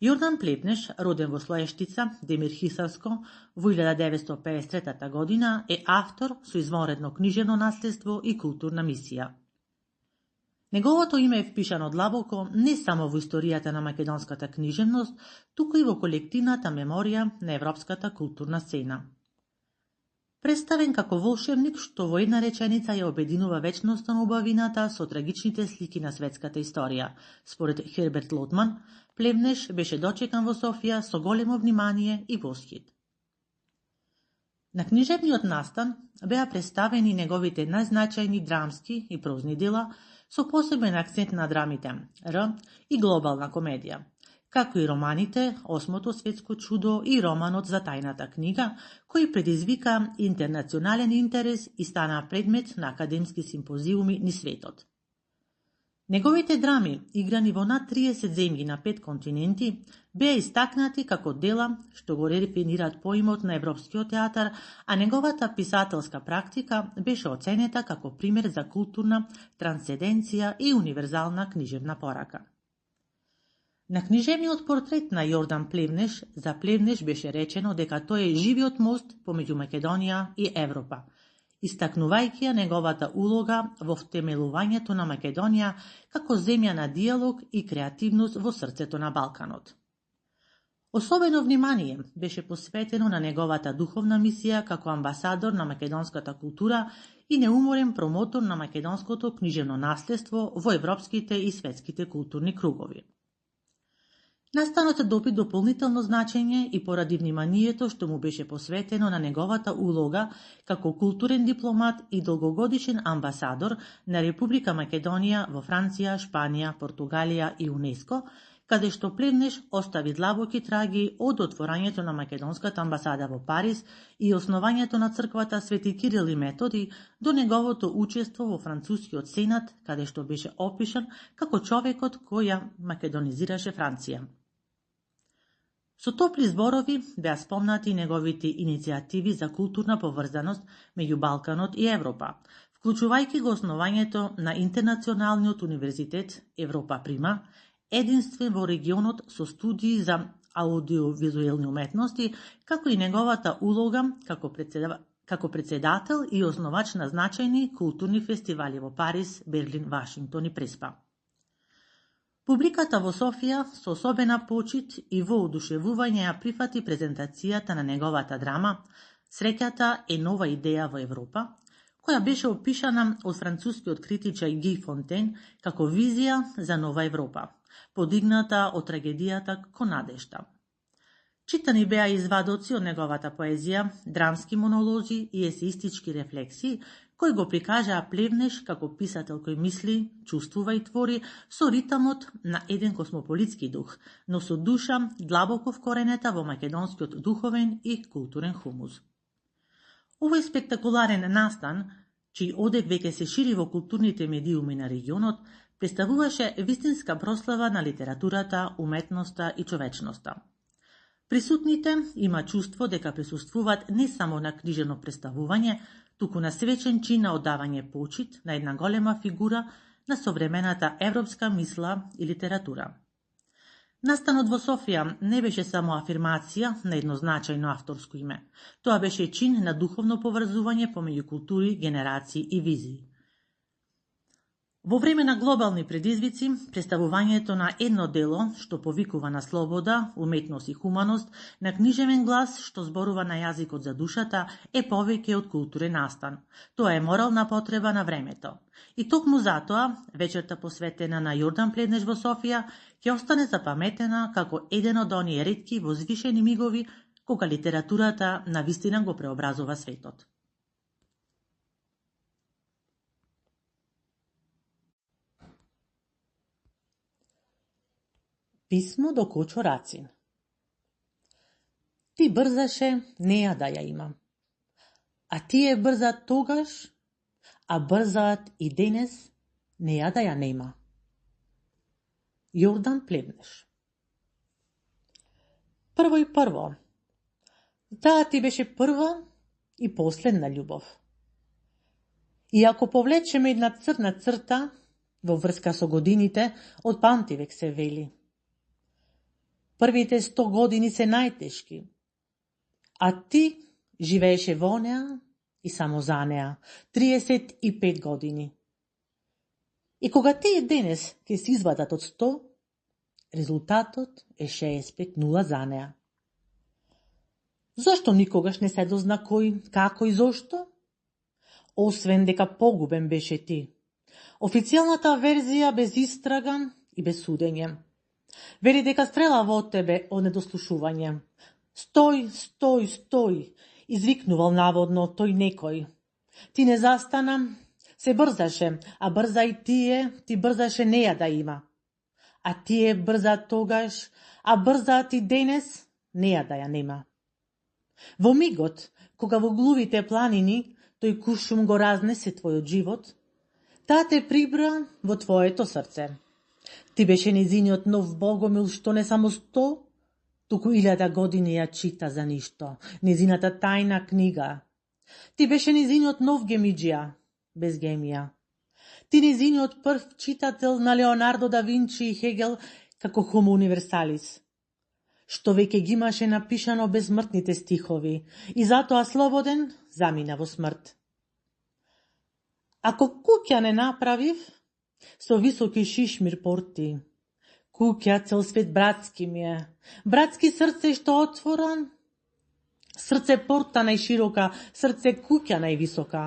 Јордан Плевнеш, роден во Слоештица, Демир Хисарско, во 1953 година, е автор со извонредно книжевно наследство и културна мисија. Неговото име е впишано длабоко не само во историјата на македонската книжевност, туку и во колективната меморија на европската културна сцена. Представен како волшебник што во една реченица ја обединува вечноста на убавината со трагичните слики на светската историја, според Херберт Лотман, Плевнеш беше дочекан во Софија со големо внимание и восхит. На книжевниот настан беа представени неговите најзначајни драмски и прозни дела со посебен акцент на драмите Р и глобална комедија, како и романите Осмото светско чудо и романот за тајната книга, кој предизвика интернационален интерес и стана предмет на академски симпозиуми низ светот. Неговите драми, играни во над 30 земји на 5 континенти, беа истакнати како дела што го рефинираат поимот на европскиот театар, а неговата писателска практика беше оценета како пример за културна трансценденција и универзална книжевна порака. На книжевниот портрет на Јордан Плевнеш, за Плевнеш беше речено дека тој е живиот мост помеѓу Македонија и Европа, истакнувајќи ја неговата улога во втемелувањето на Македонија како земја на диалог и креативност во срцето на Балканот. Особено внимание беше посветено на неговата духовна мисија како амбасадор на македонската култура и неуморен промотор на македонското книжевно наследство во европските и светските културни кругови. Настанот допи дополнително значење и поради вниманието што му беше посветено на неговата улога како културен дипломат и долгогодишен амбасадор на Република Македонија во Франција, Шпанија, Португалија и УНЕСКО, каде што Плевнеш остави длабоки траги од отворањето на македонската амбасада во Париз и основањето на црквата Свети Кирил и Методи до неговото учество во францускиот сенат, каде што беше опишан како човекот кој ја македонизираше Франција. Со топли зборови беа спомнати неговите иницијативи за културна поврзаност меѓу Балканот и Европа, вклучувајќи го основањето на Интернационалниот универзитет Европа Прима, единствен во регионот со студии за аудиовизуелни уметности, како и неговата улога како председател и основач на значајни културни фестивали во Париз, Берлин, Вашингтон и Преспа. Публиката во Софија со особена почит и воодушевување ја прифати презентацијата на неговата драма "Среќата е нова идеја во Европа", која беше опишана од францускиот критичар Ги Фонтен како визија за нова Европа, подигната од трагедијата кон надежта. Читани беа извадоци од неговата поезија, драмски монолози и есеистички рефлексии, кој го прикажаа Плевнеш како писател кој мисли, чувствува и твори со ритамот на еден космополитски дух, но со душа длабоко вкоренета во македонскиот духовен и културен хумус. Овој спектакуларен настан, чиј одек веќе се шири во културните медиуми на регионот, представуваше вистинска прослава на литературата, уметноста и човечноста. Присутните има чувство дека присуствуваат не само на книжено представување, туку на свечен чин на оддавање почит на една голема фигура на современата европска мисла и литература. Настанот во Софија не беше само афирмација на едно значајно авторско име. Тоа беше чин на духовно поврзување помеѓу култури, генерации и визии. Во време на глобални предизвици, представувањето на едно дело што повикува на слобода, уметност и хуманост, на книжевен глас што зборува на јазикот за душата, е повеќе од културен настан. Тоа е морална потреба на времето. И токму затоа, вечерта посветена на Јордан Пледнеш во Софија, ќе остане запаметена како еден од оние ретки возвишени мигови кога литературата навистина го преобразува светот. Писмо до Кочо Рацин. Ти брзаше неа да ја имам. А тие брза тогаш, а брзаат и денес неа да ја нема. Јордан Пледнеш. Прво и прво. Таа ти беше прва и последна љубов. И ако повлечеме една црна црта во врска со годините, од памтивек се вели. Првите 100 години се најтешки, а ти живееше во неа и само за неа 35 години. И кога тие денес ќе се извадат од 100, резултатот е 65-0 за неа. Зошто никогаш не се дозна кој, како и зошто? Освен дека погубен беше ти. Официјалната верзија без истрага и без судење. Вели дека стрела во тебе од недослушување. Стој, стој, стој, извикнувал наводно тој некој. Ти не застана, се брзаше, а брза и ти брзаше неа да има. А тие брза тогаш, а брзаат и денес неа да ја нема. Во мигот, кога во глувите планини тој кушум го разнесе твојот живот, таа те прибра во твоето срце. Ти беше незиниот нов Богомил што не само 100, туку 1000 години ја чита за ништо, незината тајна книга. Ти беше незиниот нов Гемиџија, без гемија. Ти незиниот прв читател на Леонардо да Винчи и Хегел како Homo Universalis, што веќе ги имаше напишано безсмртните стихови и затоа слободен замина во смрт. Ако куќа не направив, со високи шишмир порти, куќа цел свет братски ми е, братски срце што отворан, срце порта најширока, срце куќа највисока.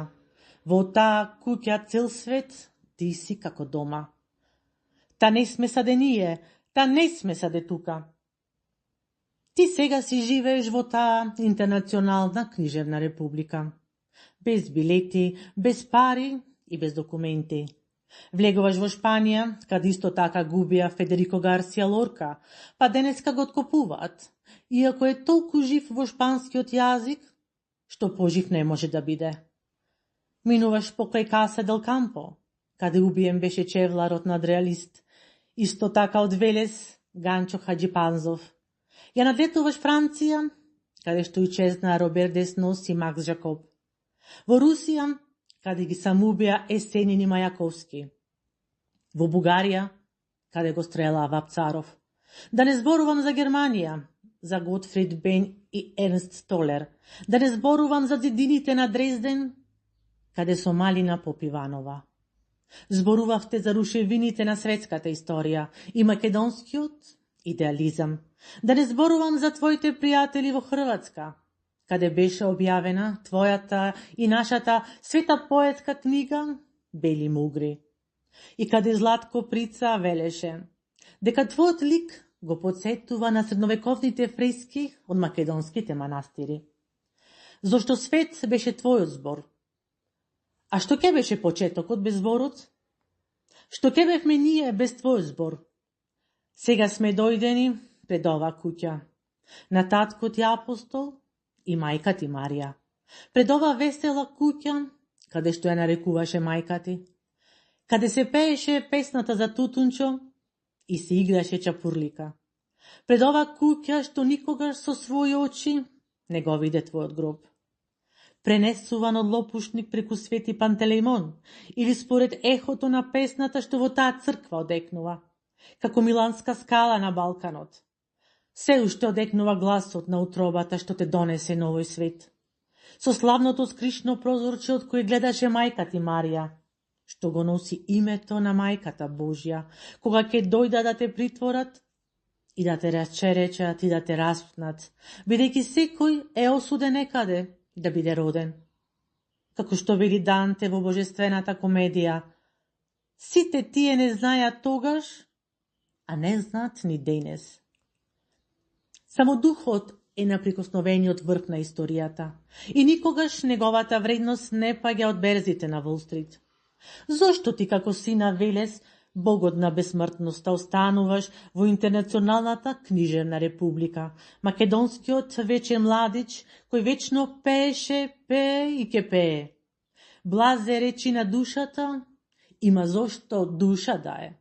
Во таа куќа цел свет ти си како дома. Та не сме саде ние, та не сме саде тука. Ти сега си живееш во таа интернационална книжевна република. Без билети, без пари и без документи. Влегуваш во Шпанија, каде исто така губија Федерико Гарсија Лорка, па денеска го откопуваат, иако е толку жив во шпанскиот јазик, што пожив не може да биде. Минуваш покрај Каса дел Кампо, каде убиен беше чевларот надреалист, исто така од Велес Ганчо Хаджипанзов. Ја надлетуваш Франција, каде што исчезна Робер Деснос и Макс Жакоб. Во Русија, каде ги самоубија Есенин и Мајаковски. Во Бугарија, каде го стрела Вапцаров. Да не зборувам за Германија, за Готфрид Бен и Ернст Столер. Да не зборувам за зидините на Дрезден, каде со Малина Попиванова. Зборувавте за рушевините на светската историја и македонскиот идеализам. Да не зборувам за твоите пријатели во Хрватска, каде беше објавена твојата и нашата света поетска книга Бели мугри. И каде Златко Прица велеше дека твојот лик го подсетува на средновековните фрески од македонските манастири. Зошто свет беше твојот збор. А што ке беше почетокот без зборот? Што ке бевме ние без твојот збор? Сега сме дојдени пред оваа куќа, на таткот и апостол и мајка ти Марија. Пред ова весела куќа, каде што ја нарекуваше мајка ти, каде се пееше песната за Тутунчо и се играше чапурлика. Пред ова куќа што никогаш со своји очи не го виде твојот гроб. Пренесуван од лопушник преку Свети Пантелеймон или според ехото на песната што во таа црква одекнува, како Миланска скала на Балканот. Се уште одекнува гласот на утробата што те донесе на овој свет. Со славното скришно прозорче од кој гледаше мајка ти Марија што го носи името на Мајката Божја, кога ќе дојда да те притворат и да те расчеречат и да те распнат, бидејќи секој е осуден некаде да биде роден. Како што вели Данте во Божествената комедија, сите тие не знаеа тогаш, а не знаат ни денес. Само духот е на прикосновениот врв на историјата и никогаш неговата вредност не паѓа од берзите на Wall Street. Зошто ти како сина Велес, богот на бесмртноста, остануваш во Интернационалната книжевна република, македонскиот вечен младич кој вечно пее и ке пее. Блазе речи на душата, има зошто душа да е.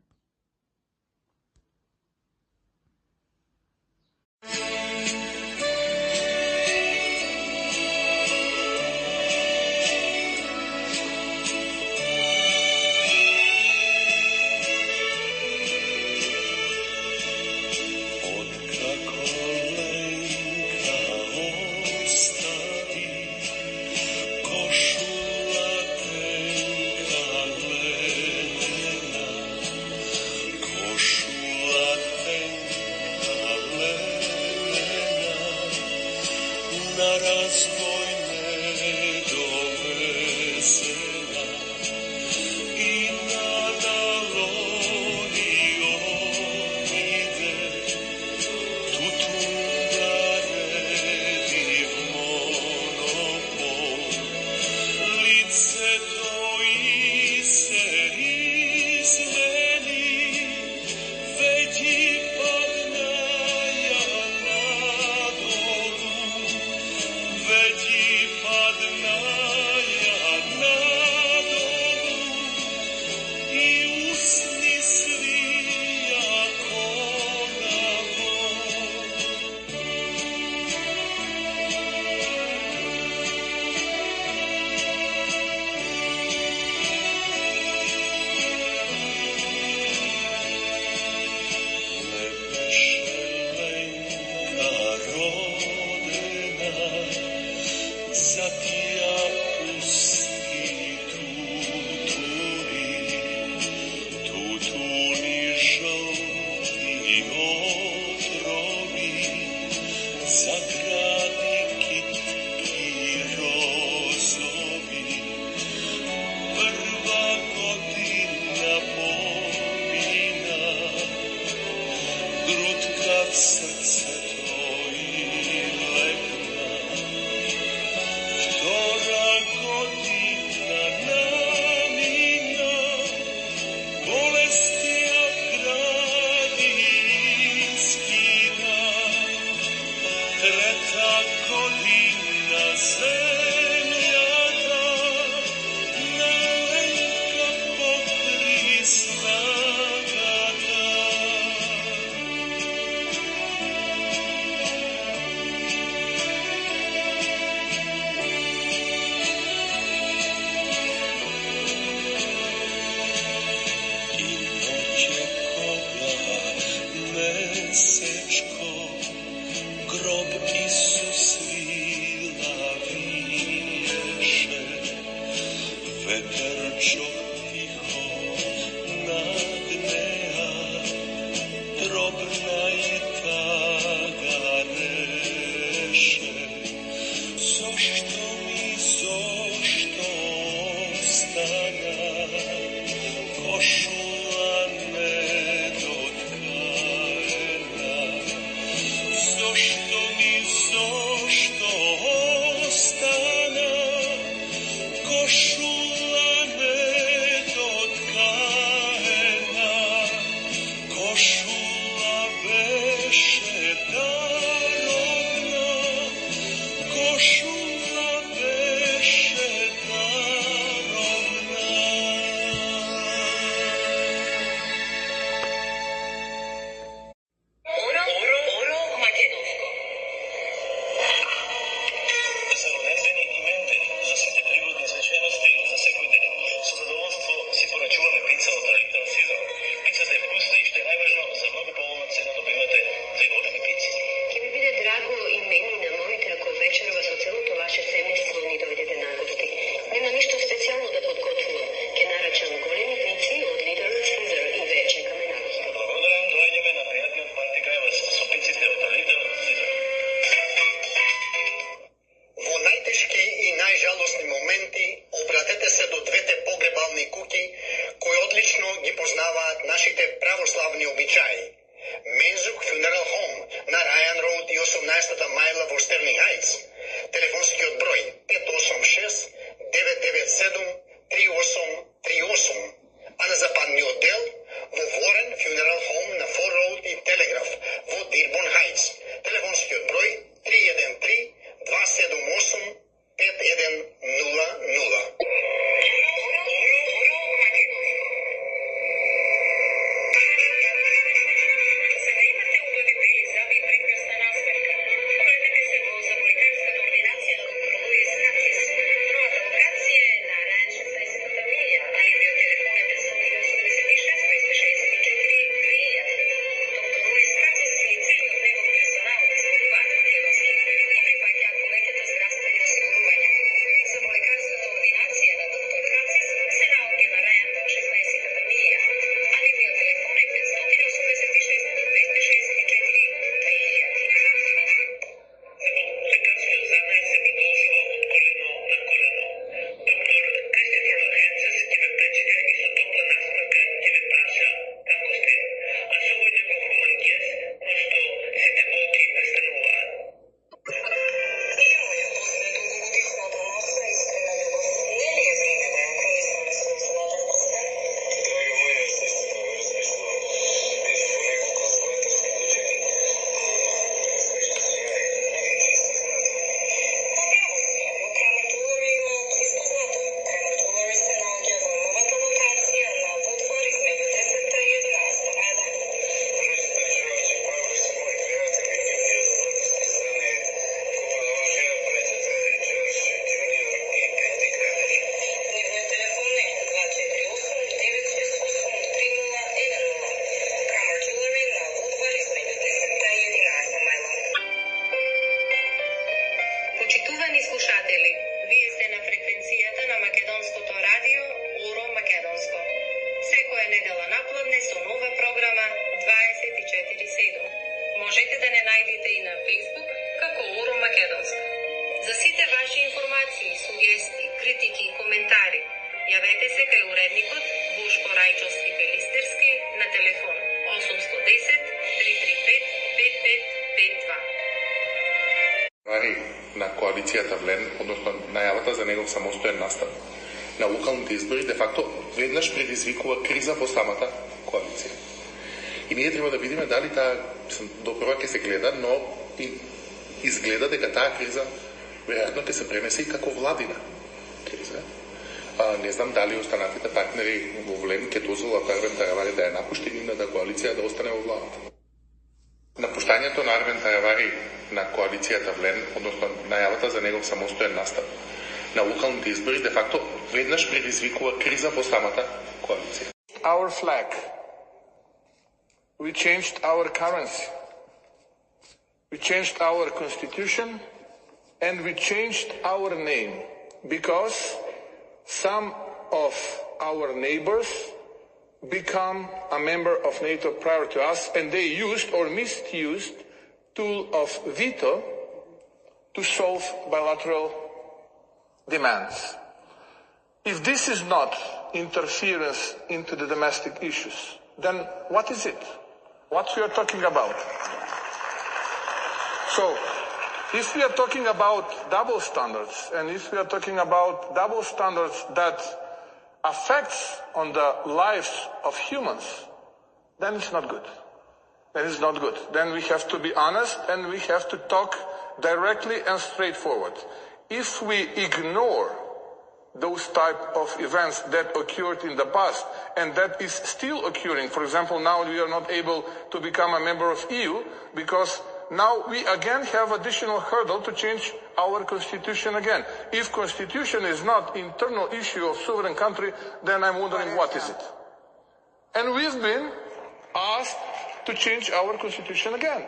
Grob Isus vila Можете да не најдете и на Facebook како Оро Македонска. За сите ваши информации, сугестии, критики и коментари, јавете се кај уредникот Бошко Рајчовски Пелистерски на телефон 810 335 5552. Вари на коалицијата Влен, односно најавата за негов самостоен настап на локалните избори, де факто веднаш предизвикува криза во самата коалиција. И ние треба да видиме дали таа допрва ќе се гледа, но и изгледа дека таа криза веројатно ќе се пренесе и како владина криза. Не знам дали останатите партнери во Влен ќе дозволат Арвен Таравари да ја напушти и да коалиција да остане во владата. Напуштањето на Арвен Таравари на коалицијата Влен, односно најавата за негов самостоен настап на локалните избори, де факто веднаш предизвикува криза во самата коалиција. Our flag. We changed our currency. We changed our constitution and we changed our name because some of our neighbors become a member of NATO prior to us and they used or misused tool of veto to solve bilateral demands. If this is not interference into the domestic issues, then what is it? What we are talking about? So, if we are talking about double standards, and if we are talking about double standards that affects on the lives of humans, then it's not good. Then it's not good. Then we have to be honest and we have to talk directly and straightforward. If we ignore those type of events that occurred in the past and that is still occurring, for example, now we are not able to become a member of EU because now we again have additional hurdle to change our constitution again. If constitution is not internal issue of sovereign country, then I'm wondering what is it? And we've been asked to change our constitution again.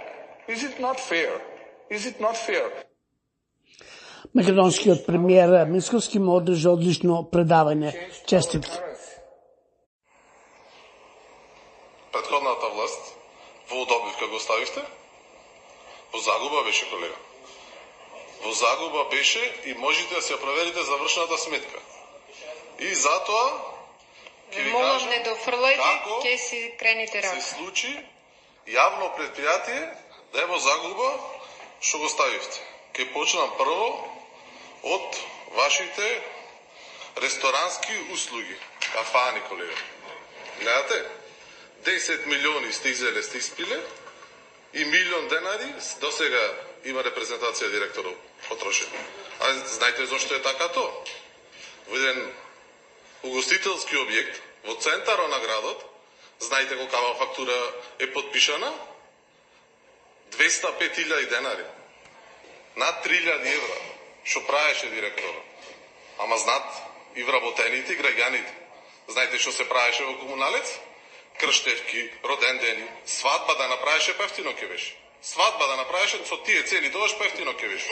Is it not fair? Is it not fair? Македонскиот премиер Мицковски му одржа одлично предавање. Честитки. Предходната власт во добивка го ставивте? Во загуба беше, колега. Во загуба беше и можете да се проверите завршената сметка. И затоа ќе ви кажам не дофрлајте, ќе си крените рака. Се случи јавно предпријатие да е во загуба што го ставивте. Ќе почнам прво од вашите ресторански услуги, кафани, колега. Гледате? 10 милиони сте изеле, сте испиле и милион денари до сега има репрезентација директоров потрошен. А знаете зошто е така то? Во еден угостителски објект во центарот на градот, знаете колкава фактура е подпишана? 205.000 денари. Над 3.000 евра. Што правеше директорот. Ама знат и вработените и граѓаните. Знаете што се правеше во комуналец? Крштевки, роден дени, свадба да направеше пефтино ке беше. Свадба да направеше со тие цели тогаш пефтино ке беше.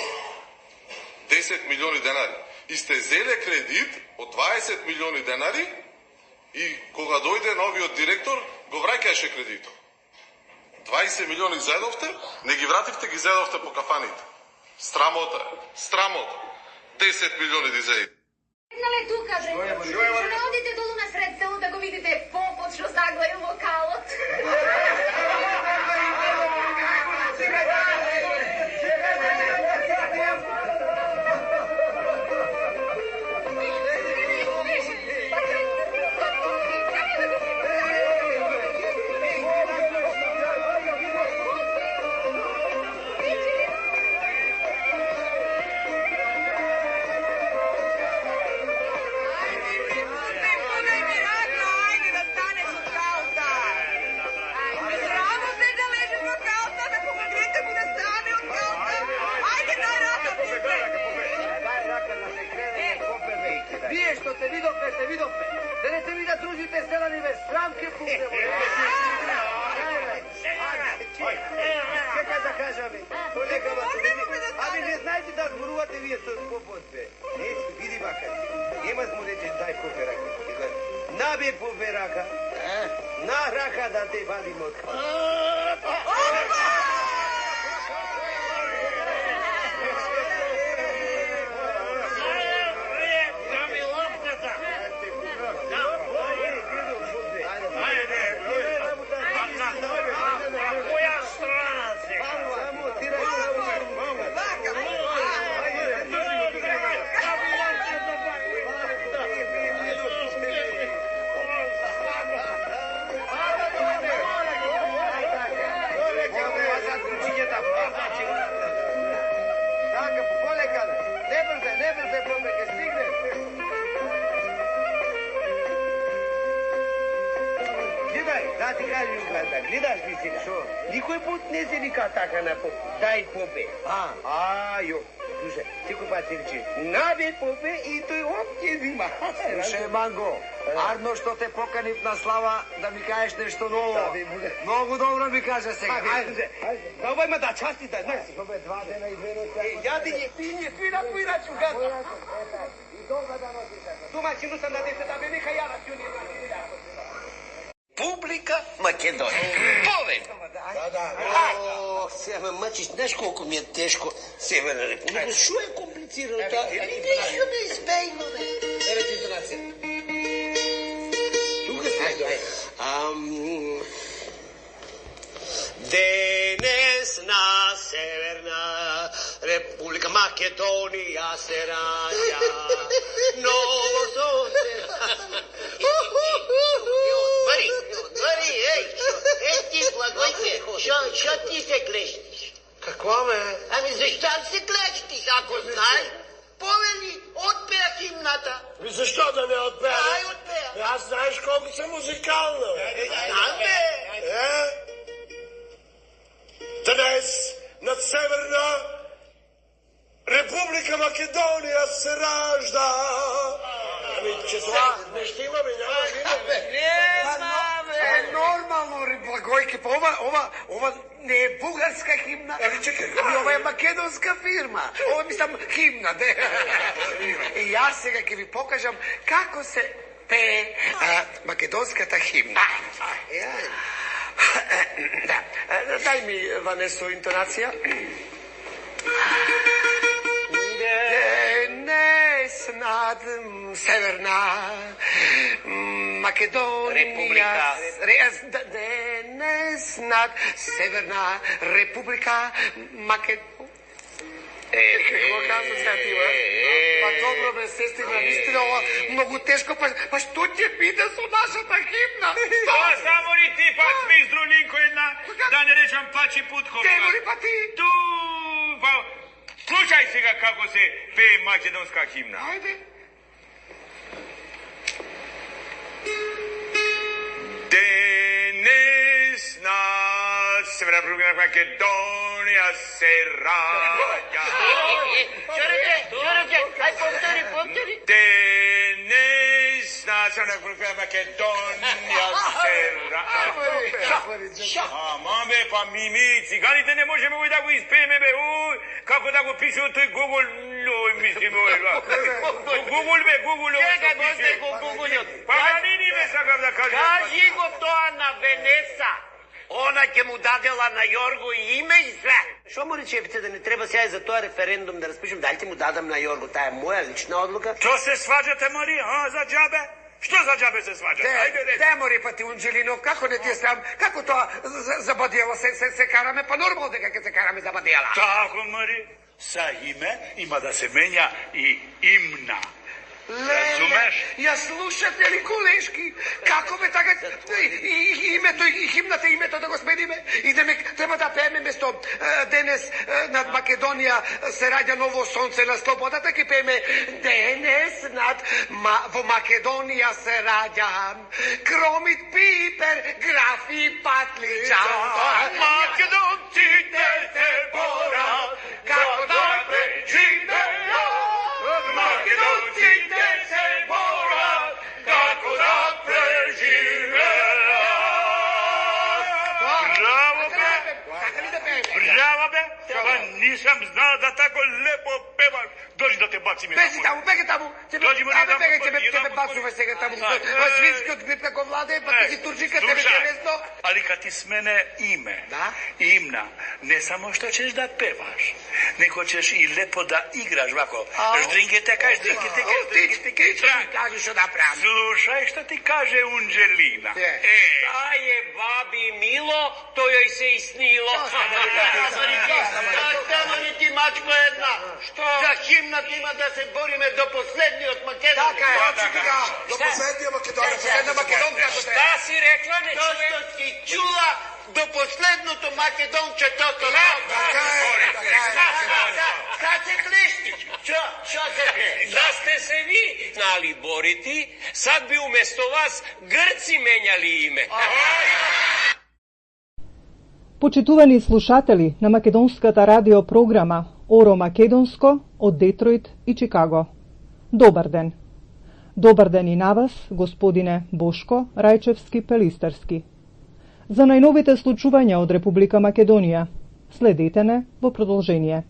10 милиони денари. И сте зеле кредит од 20 милиони денари и кога дојде новиот директор го враќаше кредитот. 20 милиони зедовте, не ги вративте, ги зедовте по кафаните. Срамота, срамота. 10 милиони дизеи. Седнале тука, bre. Што не одите долу на сред село да го видите попот што заглаја локалот? Вие што се видовте. Да не се ви да дружите селани без срам ке путе. Чекай да кажаме. Абе не знаете да зборувате вие со попот бе. Не, види бака. Нема смолете дај попе рака. Набе попе рака. На рака да те вадим од. ја гледаш ли сега? Шо? Никој пут не се вика така на поп. Дај попе. Ајо. Слушай, секој пат се рече, набе попе и тој опќе зима. Слушай, Манго, арно што те поканив на слава да ми кажеш нешто ново. Многу добро ми кажа сега. Ајде, да овај ма да частите, знаеш. Добе, 2 дена и 2 ноќи. Јади ги пиње, свира поина чугата. И долга да носиш. Домаќину сам на децата, бе, нека ја рацуни. Публика Македонија. Повеќе. О, се ме мъчиш, знаеш колко ми е тежко. Северна република, шо е комплицирано това? Нищо не избегно, бе. Еве ти интонация. Тука сте. Денес на Северна Република Македонија се раѓа ново сонце. Мари, ти Благојке, шо ти се клештиш? Какво ме? Ами зашто се клештиш, ако знаеш? Повели, отпеа химната. Защо да не отпеа? Ај, отпеа. Аз знаеш колко съм музикално. Знам, бе. Днес над Северна Република Македонија се ражда. Ами, че това не ще имаме, няма. Нормално, Благојке, па ова не е бугарска химна. Ова е македонска фирма. Ова мислам химна, де. И јас сега ќе ви покажам како се пее македонската химна. Да, дај ми, Ванесо, интонација. Денес над Северна Македонија Денес над Северна Република Македонија. Какво казвам сега ти, бе? Па добро, бе, сестри, наистина ова многу тешко, па што ќе биде со нашата химна? Па само ли ти пак смиздру Линко една, да не речам пачи Путко. Дево ли па ти? Ту, па, слушај сега како се пее македонска химна. Ајде. Денес на Северна Република Македонија се раѓа. Чорете, ај повтори. Денес на Северна Република Македонија се раѓа. Маме, па ми, циганите не можеме ој да го испееме, бе, како да го пише тој Google, мислиме ој, Google, бе, Google, Чекај, може го Google-от. Па нини ме сакам да кажам. Кажи го тоа на Венеса. Она ќе му дадела на Јорго и име и све. Шо му речевте да не треба сега за тоа референдум да распишем, дали ти му дадам на Јорго, таа е моја лична одлука? Што се сваđате, Мари, за џабе? Што за џабе се сваđате? Де, Мари, па ти, Унџелино, како не ти е срам? Како тоа за бадијала се караме? Па нормално дека ќе се караме за бадијала. Тако, Мари, са име има да се менја и имна. Разумеш? Ја слушате ли, колешки? Како бе така името и химната името да го смениме? Идеме, треба да пееме место денес над Македонија се раѓа ново сонце на слободата, ќе пееме денес над во Македонија се раѓа кромит, пипер, графи, патлиџан. Македонците се борат како да преживеат. Македонците се борат како да преживеат. Браво, бе! Браво, бе! Па нисам знал да тако лепо певаш. Дожи да те бациме. Беги таму. Дожи, Мари, да беги, тебе бацуваме сега таму. Свинскиот грип како владе, па ти си турджика, тебе ти е лесно. Али кад ти смене име, имна, не само што ćeš да певаш, него ćeš и лепо да играш вако. Ждрингетека. Ти кажи што да правам. Слушај што ти каже Унџелина. Та е баби мило, тој јој се и снило. Тема ни ти мачко една. За химната има да се бориме до последниот македонец. Така е. До последния Македонија. Последна Македонија. Šta si rekla, ne čujem? To što si čula do posledното македонче тото. Sad se kleštiš. Čo se kleštiš? Da ste se vi znali boriti, sad bi umjesto vas Grci menjali ime. Почитувани слушатели на македонската радиопрограма Оро Македонско од Детройт и Чикаго. Добар ден. Добар ден и на вас, господине Бошко Рајчевски-Пелистерски. За најновите случувања од Република Македонија, следете не во продолжение.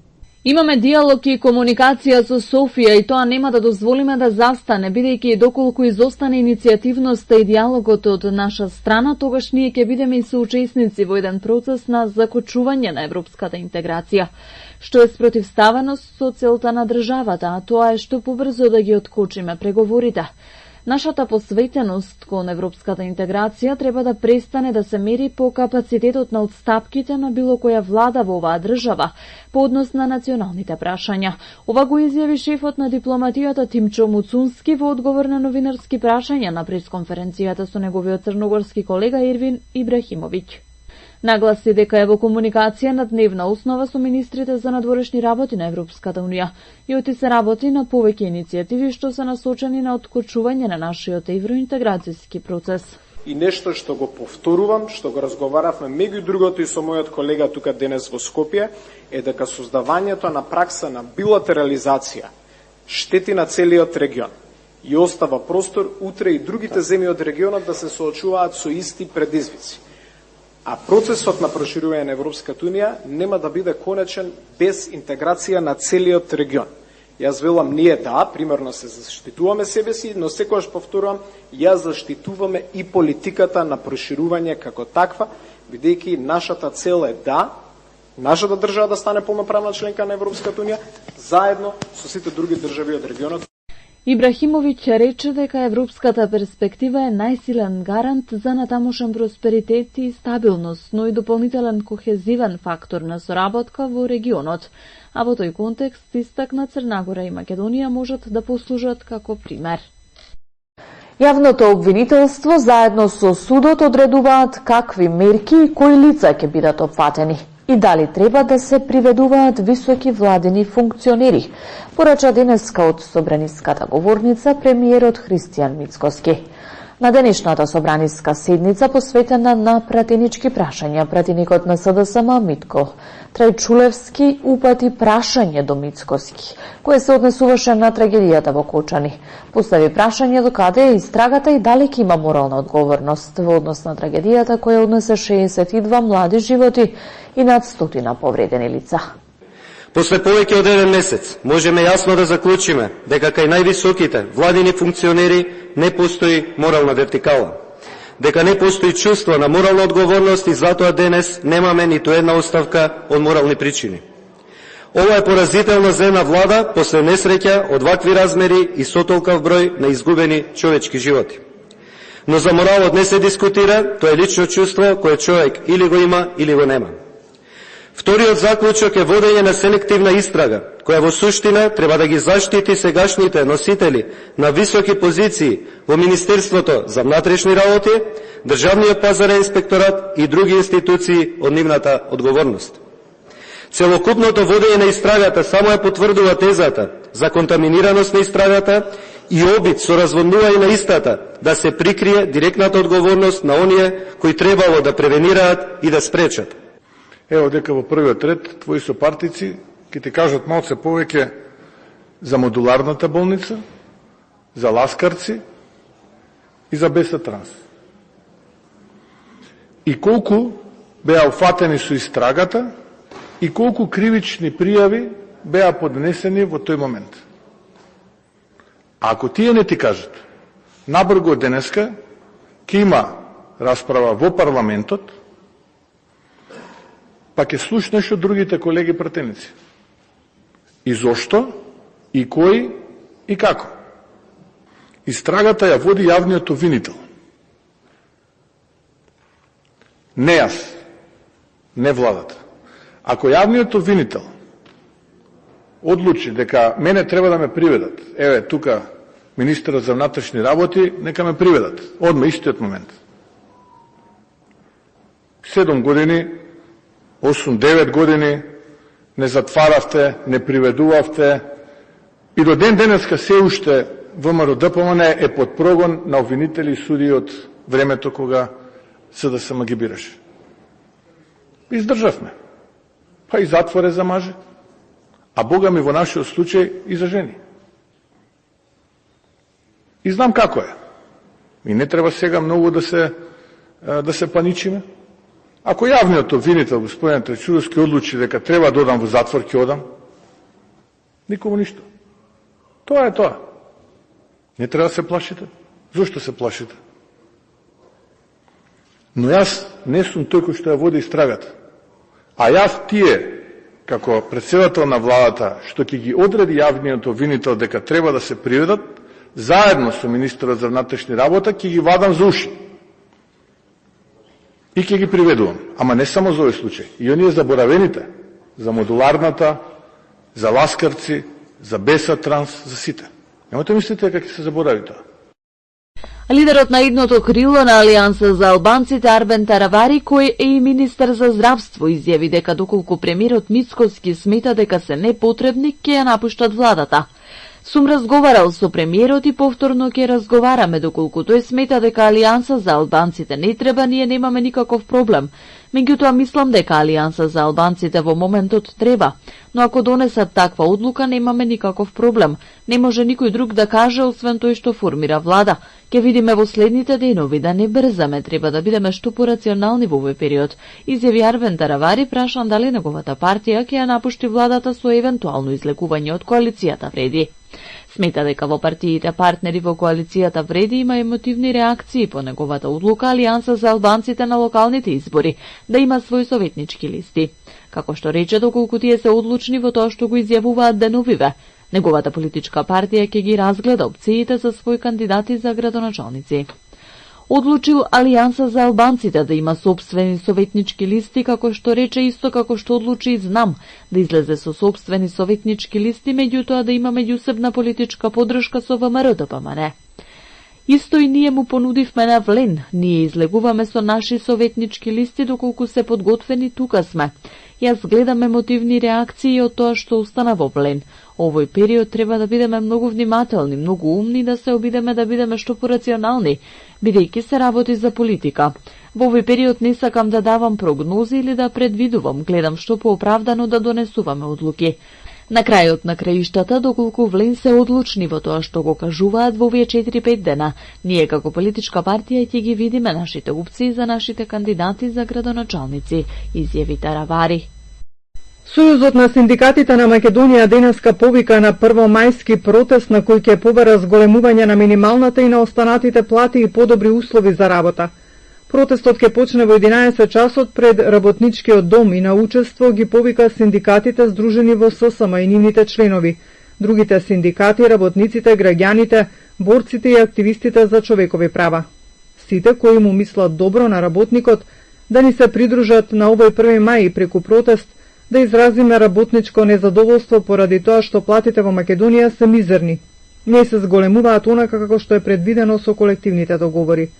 Имаме диалог и комуникација со Софија и тоа нема да дозволиме да застане, бидејќи доколку изостане иницијативноста и диалогот од наша страна, тогаш ние ќе бидеме и соучесници во еден процес на закочување на европската интеграција, што е спротивставено со целта на државата, а тоа е што побрзо да ги откочиме преговорите. Нашата посветеност кон европската интеграција треба да престане да се мери по капацитетот на отстапките на било која влада во оваа држава по однос на националните прашања. Ова го изјави шефот на дипломатијата Тимчо Муцунски во одговор на новинарски прашања на пресконференцијата со неговиот црногорски колега Ирвин Ибрахимовиќ. Нагласи дека е во комуникација на дневна основа со министрите за надворешни работи на Европската Унија и оти се работи на повеќе иницијативи што се насочени на откочување на нашиот евроинтеграцијски процес. И нешто што го повторувам, што го разговаравме меѓу другото и со мојот колега тука денес во Скопје, е дека создавањето на пракса на билатерализација штети на целиот регион и остава простор утре и другите земји од регионот да се соочуваат со исти предизвици. А процесот на проширување на Европската Унија нема да биде конечен без интеграција на целиот регион. Јас велам ние примерно се заштитуваме себе си, но секогаш повторувам, ја заштитуваме и политиката на проширување како таква, бидејќи нашата цел е нашата држава да стане полноправна членка на Европската Унија, заедно со сите други држави од регионот. Ибрахимовиќ рече дека европската перспектива е најсилен гарант за натамошен просперитет и стабилност, но и дополнителен кохезивен фактор на соработка во регионот, а во тој контекст истакна Црна Гора и Македонија можат да послужат како пример. Јавното обвинителство заедно со судот одредуваат какви мерки и кои лица ќе бидат опфатени и дали треба да се приведуваат високи владени функционери, порача денеска од собраниската говорница премиерот Христијан Мицкоски. На денешната собраниска седница посветена на пратенички прашања, пратеникот на СДСМ Митко Трајчулевски упати прашање до Мицкоски, кое се однесуваше на трагедијата во Кочани. Постави прашање до каде е истрагата и дали ќе има морална одговорност во однос на трагедијата која однесе 62 млади животи и над 100 повредени лица. После повеќе од еден месец можеме јасно да заклучиме дека кај највисоките владини функционери не постои морална вертикала, дека не постои чувство на морална одговорност и затоа денес немаме ниту една оставка од морални причини. Ова е поразително за една влада после несреќа од вакви размери и со толков број на изгубени човечки животи. Но за моралот не се дискутира, тоа е лично чувство кое човек или го има или го нема. Вториот заклучок е водење на селективна истрага, која во суштина треба да ги заштити сегашните носители на високи позиции во Министерството за внатрешни работи, Државниот пазарен инспекторат и други институции од нивната одговорност. Целокупното водење на истрагата само ја потврдува тезата за контаминираност на истрагата и обид со разводнување на истата да се прикрие директната одговорност на оние кои требало да превенираат и да спречат. Ево дека во првиот ред твои сопартици ќе ти кажат малце повеќе за модуларната болница, за ласкарци и за Беса Транс. И колку беа уфатени со истрагата и колку кривични пријави беа поднесени во тој момент. А ако тие не ти кажат, набрго денеска ќе има расправа во парламентот, па ќе слушнеш од другите колеги пратеници. И зошто, и кој, и како. Истрагата ја води јавниот обвинител. Не јас, не владата. Ако јавниот обвинител одлучи дека мене треба да ме приведат, еве тука министерот за внатрешни работи, нека ме приведат, одма истиот момент. 7 години 8-9 години не затваравте, не приведувавте и до ден денеска се уште ВМРО ДПМН е под прогон на обвинители и суди од времето кога СДСМ ги бираше. Издржавме. Па и затвор е за мажи. А Бога ми во нашиот случај и за жени. И знам како е. И не треба сега многу да се паничиме. Ако јавниот обвинител, господин Тречудовски, одлучи дека треба да одам во затвор, ќе одам. Никому ништо. Тоа е тоа. Не треба да се плашите. Зошто се плашите? Но јас не сум тој кој што ја води истрагата. А јас тие, како председател на владата, што ќе ги одреди јавниот обвинител дека треба да се приведат, заедно со министерот за внатрешни работа, ќе ги вадам за уши. И ќе ги приведувам. Ама не само за овој случај. И оние заборавените, за модуларната, за ласкарци, за Беса Транс, за сите. Немате мислите како ќе се заборави тоа. Лидерот на идното крило на Алијанса за албанците Арбен Таравари, кој е и министер за здравство, изјави дека доколку премиерот Мицкоски смета дека се непотребни, ќе ја напуштат владата. Сум разговарал со премиерот и повторно ќе разговараме доколку тој смета дека Алијанса за албанците не треба, ние немаме никаков проблем. Меѓутоа мислам дека Алијанса за албанците во моментот треба, но ако донесат таква одлука немаме никаков проблем. Не може никој друг да каже освен тој што формира влада. Ќе видиме во следните денови, да не брзаме, треба да бидеме што порационални во овој период, изјави Арбен Таравари, прашан дали неговата партија ќе ја напушти владата со евентуално излекување од коалицијата Вреди. Смета дека во партиите партнери во коалицијата Вреди има емотивни реакции по неговата одлука Алијанса за албанците на локалните избори да има свој советнички листи. Како што рече, доколку тие се одлучни во тоа што го изјавуваат деновиве, неговата политичка партија ќе ги разгледа опциите за своји кандидати за градоначалници. Одлучил Алијанса за албанците да има сопствени советнички листи, како што рече, исто како што одлучи и Знам да излезе со сопствени советнички листи, меѓутоа да има меѓусебна политичка поддршка со ВМРО-ДПМН. Исто и ние му понудивме на Влен, ние излегуваме со наши советнички листи доколку се подготвени, тука сме. Јас гледам емотивни реакции од тоа што остана во Влен. Овој период треба да бидеме многу внимателни, многу умни, да се обидеме да бидеме што порационални, бидејќи се работи за политика. Во овој период не сакам да давам прогнози или да предвидувам, гледам што пооправдано да донесуваме одлуки. На крајот на краиштата, доколку Влен се одлучни во тоа што го кажуваат во овие 4-5 дена, ние како политичка партија ќе ги видиме нашите опции за нашите кандидати за градоначалници, изјави Таравари. Сојузот на синдикатите на Македонија денеска повика на првомајски протест на кој ќе побара зголемување на минималната и на останатите плати и подобри услови за работа. Протестот ќе почне во 11 часот пред работничкиот дом и на учество ги повика синдикатите здружени во ССМ и нивните членови, другите синдикати, работниците, граѓаните, борците и активистите за човекови права. Сите кои му мислат добро на работникот да ни се придружат на овој 1 мај преку протест, да изразиме работничко незадоволство поради тоа што платите во Македонија се мизерни. Не се зголемуваат онака како што е предвидено со колективните договори.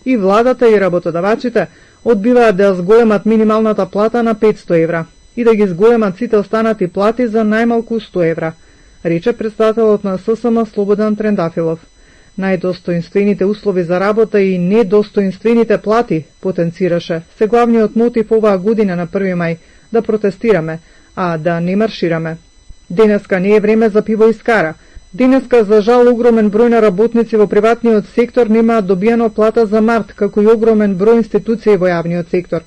И владата и работодавачите одбиваат да зголемат минималната плата на 500 евра и да ги зголемат сите останати плати за најмалку 100 евра, рече представителот на ССМ Слободан Трендафилов. Најдостоинствените услови за работа и недостоинствените плати, потенцираше, се главниот мотив оваа година на 1 мај, да протестираме, а да не маршираме. Денеска не е време за пиво и скара. Денеска, за жал, огромен број на работници во приватниот сектор немаат добиено плата за март, како и огромен број институции во јавниот сектор.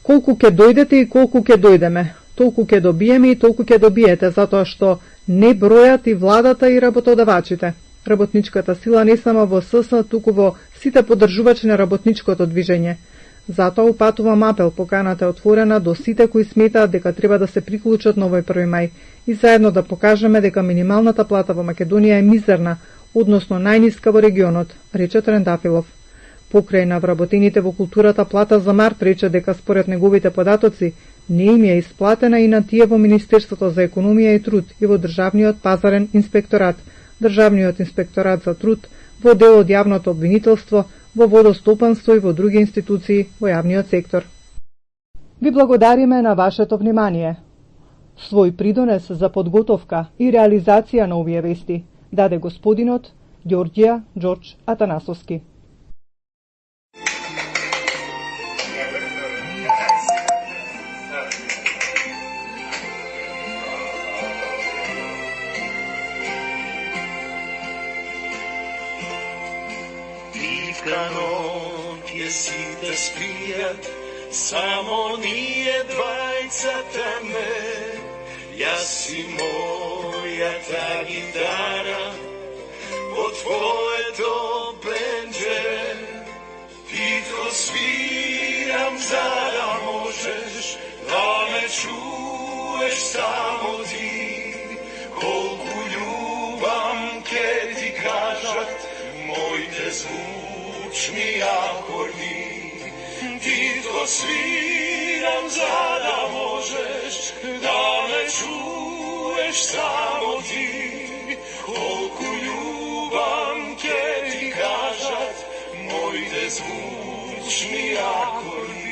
Колку ќе дојдете и колку ќе дојдеме, толку ќе добиеме и толку ќе добиете, затоа што не бројат и владата и работодавачите. Работничката сила не само во СС, туку во сите поддржувачи на работничкото движење. Затоа упатувам апел, поканата е отворена до сите кои сметаат дека треба да се приклучат на овој 1 мај и заедно да покажеме дека минималната плата во Македонија е мизерна, односно најниска во регионот, рече Трендафилов. Покрај на вработените во културата плата за март рече дека според неговите податоци не им е исплатена и на тие во Министерството за економија и труд и во Државниот пазарен инспекторат, Државниот инспекторат за труд, во дел од јавното обвинителство, во водостопанство и во други институции во јавниот сектор. Ви благодариме на вашето внимание. Свој придонес за подготовка и реализација на овие вести даде господинот Ѓорѓија Ѓорđ Атанасовски. ноќе сите спијат, само ние двајцата ме. Јас и мојата гитара, по твоето бендже, тихо свирам за да можеш да ме чуеш само ти. Колку љубам ке ти кажат моите звучни акорди. Тихо свирам за да можеш да ме чуеш само ти. Колку љубам ке ти кажат моите звучни акорди.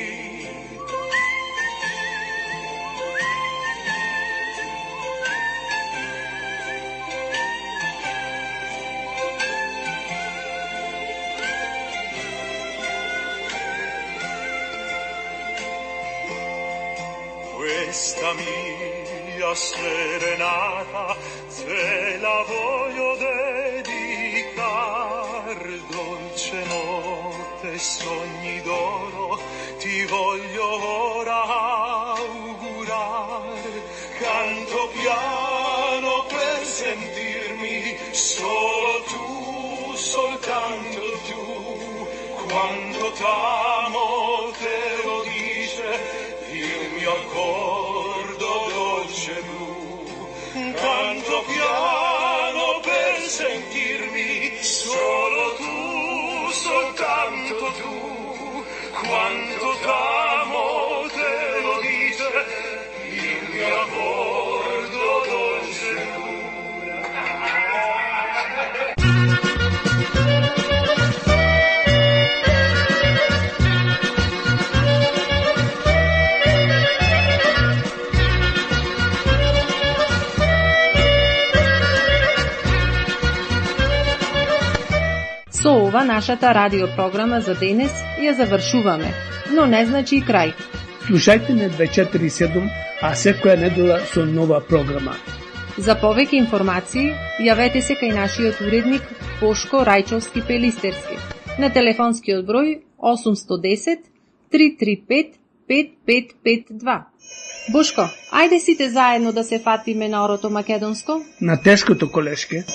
Questa mia serenata se la voglio dedicar, dolce notte sogni d'oro ti voglio ora augurar. Canto piano per sentirmi solo tu, soltanto tu. Quando t'amo te lo dice il mio accordo dolce blu. Canto piano per sentirmi solo tu, soltanto tu. Quando t'amo te lo dice il mio accordo dolce blu. Со ова нашата радиопрограма за денес ја завршуваме, но не значи и крај. Слушајте не 247, а секоја недела со нова програма. За повеќе информации, јавете се кај нашиот уредник Бошко Рајчовски Пелистерски на телефонскиот број 810 335 5552. Бошко, ајде сите заедно да се фатиме на орото македонско? На тешкото колешке.